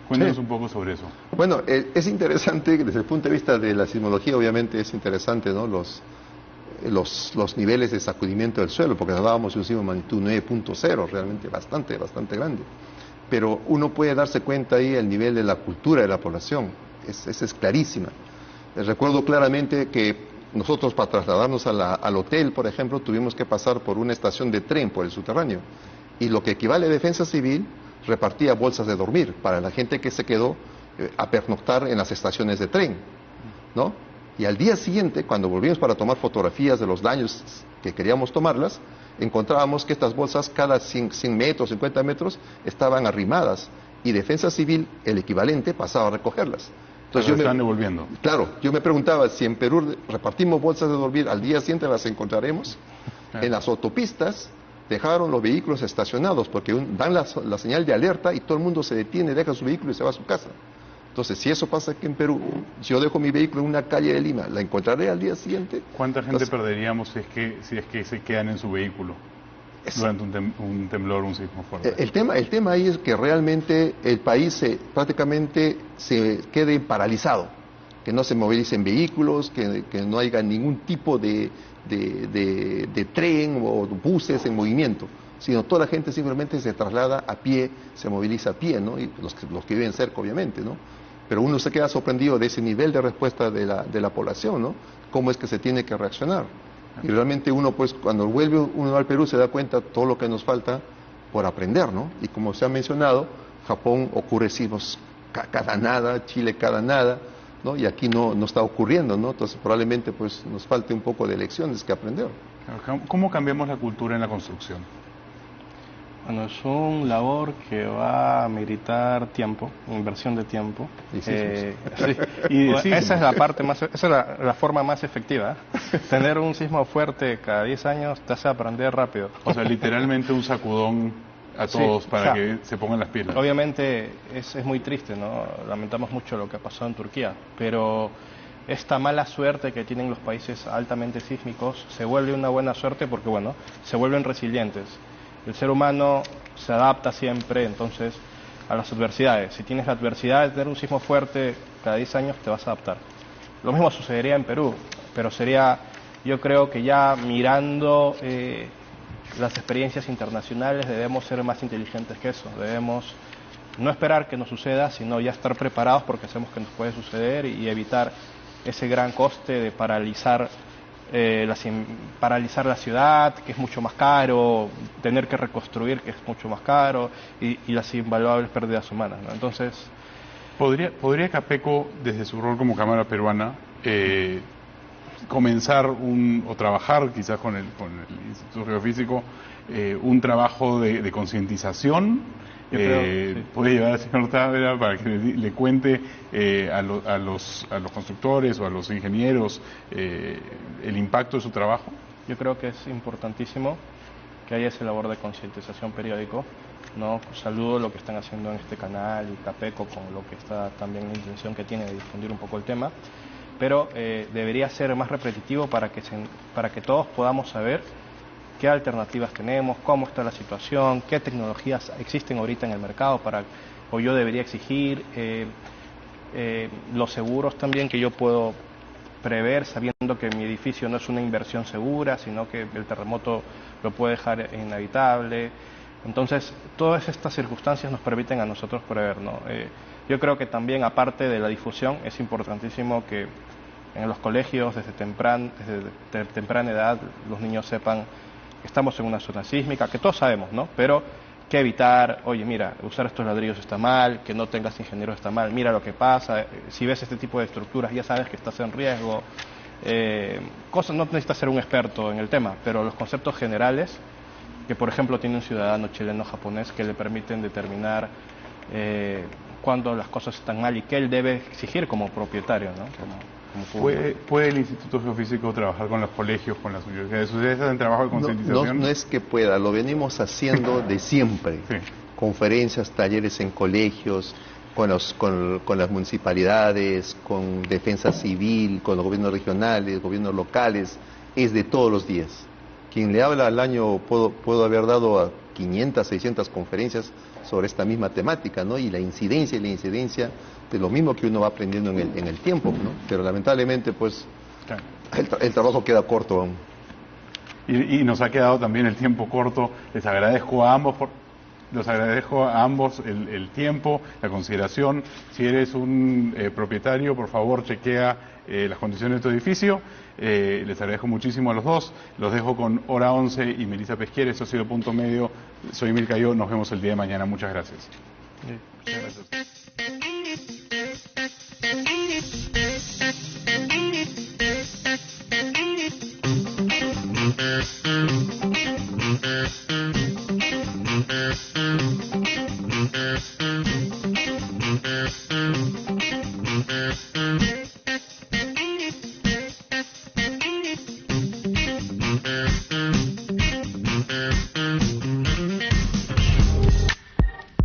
Cuéntanos un poco sobre eso. Bueno, es interesante, desde el punto de vista de la sismología, obviamente es interesante, ¿no? Los niveles de sacudimiento del suelo, porque hablábamos de un sismo de magnitud 9.0, realmente bastante grande. Pero uno puede darse cuenta ahí el nivel de la cultura de la población, esa es clarísima. Recuerdo claramente que nosotros para trasladarnos al hotel, por ejemplo, tuvimos que pasar por una estación de tren, por el subterráneo, y lo que equivale a Defensa Civil repartía bolsas de dormir para la gente que se quedó a pernoctar en las estaciones de tren, ¿no? Y al día siguiente, cuando volvimos para tomar fotografías de los daños que queríamos tomarlas, encontrábamos que estas bolsas cada 100 metros, 50 metros, estaban arrimadas y Defensa Civil, el equivalente, pasaba a recogerlas. Entonces están devolviendo. Claro, yo me preguntaba si en Perú repartimos bolsas de dormir, al día siguiente las encontraremos. En las autopistas dejaron los vehículos estacionados porque dan la señal de alerta y todo el mundo se detiene, deja su vehículo y se va a su casa. Entonces, si eso pasa aquí en Perú, si yo dejo mi vehículo en una calle de Lima, ¿la encontraré al día siguiente? ¿Cuánta gente perderíamos si es que se quedan en su vehículo durante un temblor, un sismo fuerte? El tema ahí es que realmente el país prácticamente se quede paralizado, que no se movilicen vehículos, que no haya ningún tipo de tren o buses en movimiento, sino toda la gente simplemente se traslada a pie, se moviliza a pie, ¿no? Y los que viven cerca, obviamente, ¿no? Pero uno se queda sorprendido de ese nivel de respuesta de la población, ¿no? Cómo es que se tiene que reaccionar. Y realmente uno, pues, cuando vuelve uno al Perú se da cuenta todo lo que nos falta por aprender, ¿no? Y como se ha mencionado, Japón ocurre sismos cada nada, Chile cada nada, ¿no? Y aquí no está ocurriendo, ¿no? Entonces probablemente pues nos falte un poco de lecciones que aprender. ¿Cómo cambiamos la cultura en la construcción? Bueno, es un labor que va a meritar tiempo, inversión de tiempo. Esa es la parte esa es la forma más efectiva. Tener un sismo fuerte cada 10 años te hace aprender rápido. O sea, literalmente un sacudón a todos para que se pongan las pilas. Obviamente es muy triste, ¿no? Lamentamos mucho lo que ha pasado en Turquía, pero esta mala suerte que tienen los países altamente sísmicos se vuelve una buena suerte porque, bueno, se vuelven resilientes. El ser humano se adapta siempre, entonces, a las adversidades. Si tienes la adversidad de tener un sismo fuerte cada 10 años, te vas a adaptar. Lo mismo sucedería en Perú, pero sería, yo creo que ya mirando las experiencias internacionales debemos ser más inteligentes que eso. Debemos no esperar que nos suceda, sino ya estar preparados porque sabemos que nos puede suceder y evitar ese gran coste de paralizar la ciudad, que es mucho más caro, tener que reconstruir, que es mucho más caro, y las invaluables pérdidas humanas, ¿no? Entonces, ¿Podría Capeco, desde su rol como Cámara Peruana, comenzar o trabajar quizás con el Instituto Geofísico un trabajo de concientización? Puede llevar al señor Távera para que le cuente a los constructores o a los ingenieros el impacto de su trabajo. Yo creo que es importantísimo que haya esa labor de concientización periódico, ¿no? Saludo lo que están haciendo en este canal y Capeco con lo que está también la intención que tiene de difundir un poco el tema, pero debería ser más repetitivo para que todos podamos saber qué alternativas tenemos, cómo está la situación, qué tecnologías existen ahorita en el mercado o yo debería exigir, los seguros también que yo puedo prever sabiendo que mi edificio no es una inversión segura, sino que el terremoto lo puede dejar inhabitable. Entonces, todas estas circunstancias nos permiten a nosotros prever, ¿no? Yo creo que también, aparte de la difusión, es importantísimo que en los colegios, desde temprana edad, los niños sepan que estamos en una zona sísmica, que todos sabemos, ¿no? Pero que evitar, oye, mira, usar estos ladrillos está mal, que no tengas ingenieros está mal, mira lo que pasa, si ves este tipo de estructuras ya sabes que estás en riesgo. No necesitas ser un experto en el tema, pero los conceptos generales que, por ejemplo, tiene un ciudadano chileno japonés que le permiten determinar cuándo las cosas están mal y qué él debe exigir como propietario, ¿no? ¿Puede el Instituto Geofísico trabajar con los colegios, con las universidades? ¿Ustedes hacen trabajo de concientización? No es que pueda, lo venimos haciendo de siempre. Sí. Conferencias, talleres en colegios, con las municipalidades, con defensa civil, con los gobiernos regionales, gobiernos locales, es de todos los días. Quien le habla al año, puedo haber dado a 500, 600 conferencias sobre esta misma temática, ¿no? Y la incidencia de lo mismo que uno va aprendiendo en el tiempo, ¿no? Pero lamentablemente, pues, Claro. el trabajo queda corto aún. Y nos ha quedado también el tiempo corto. Les agradezco a ambos el tiempo, la consideración. Si eres un propietario, por favor, chequea las condiciones de tu edificio. Les agradezco muchísimo a los dos. Los dejo con Hora 11 y Melissa Pesquier. Esto ha sido Punto Medio. Soy Milka Yo. Nos vemos el día de mañana. Muchas gracias. Sí, muchas gracias.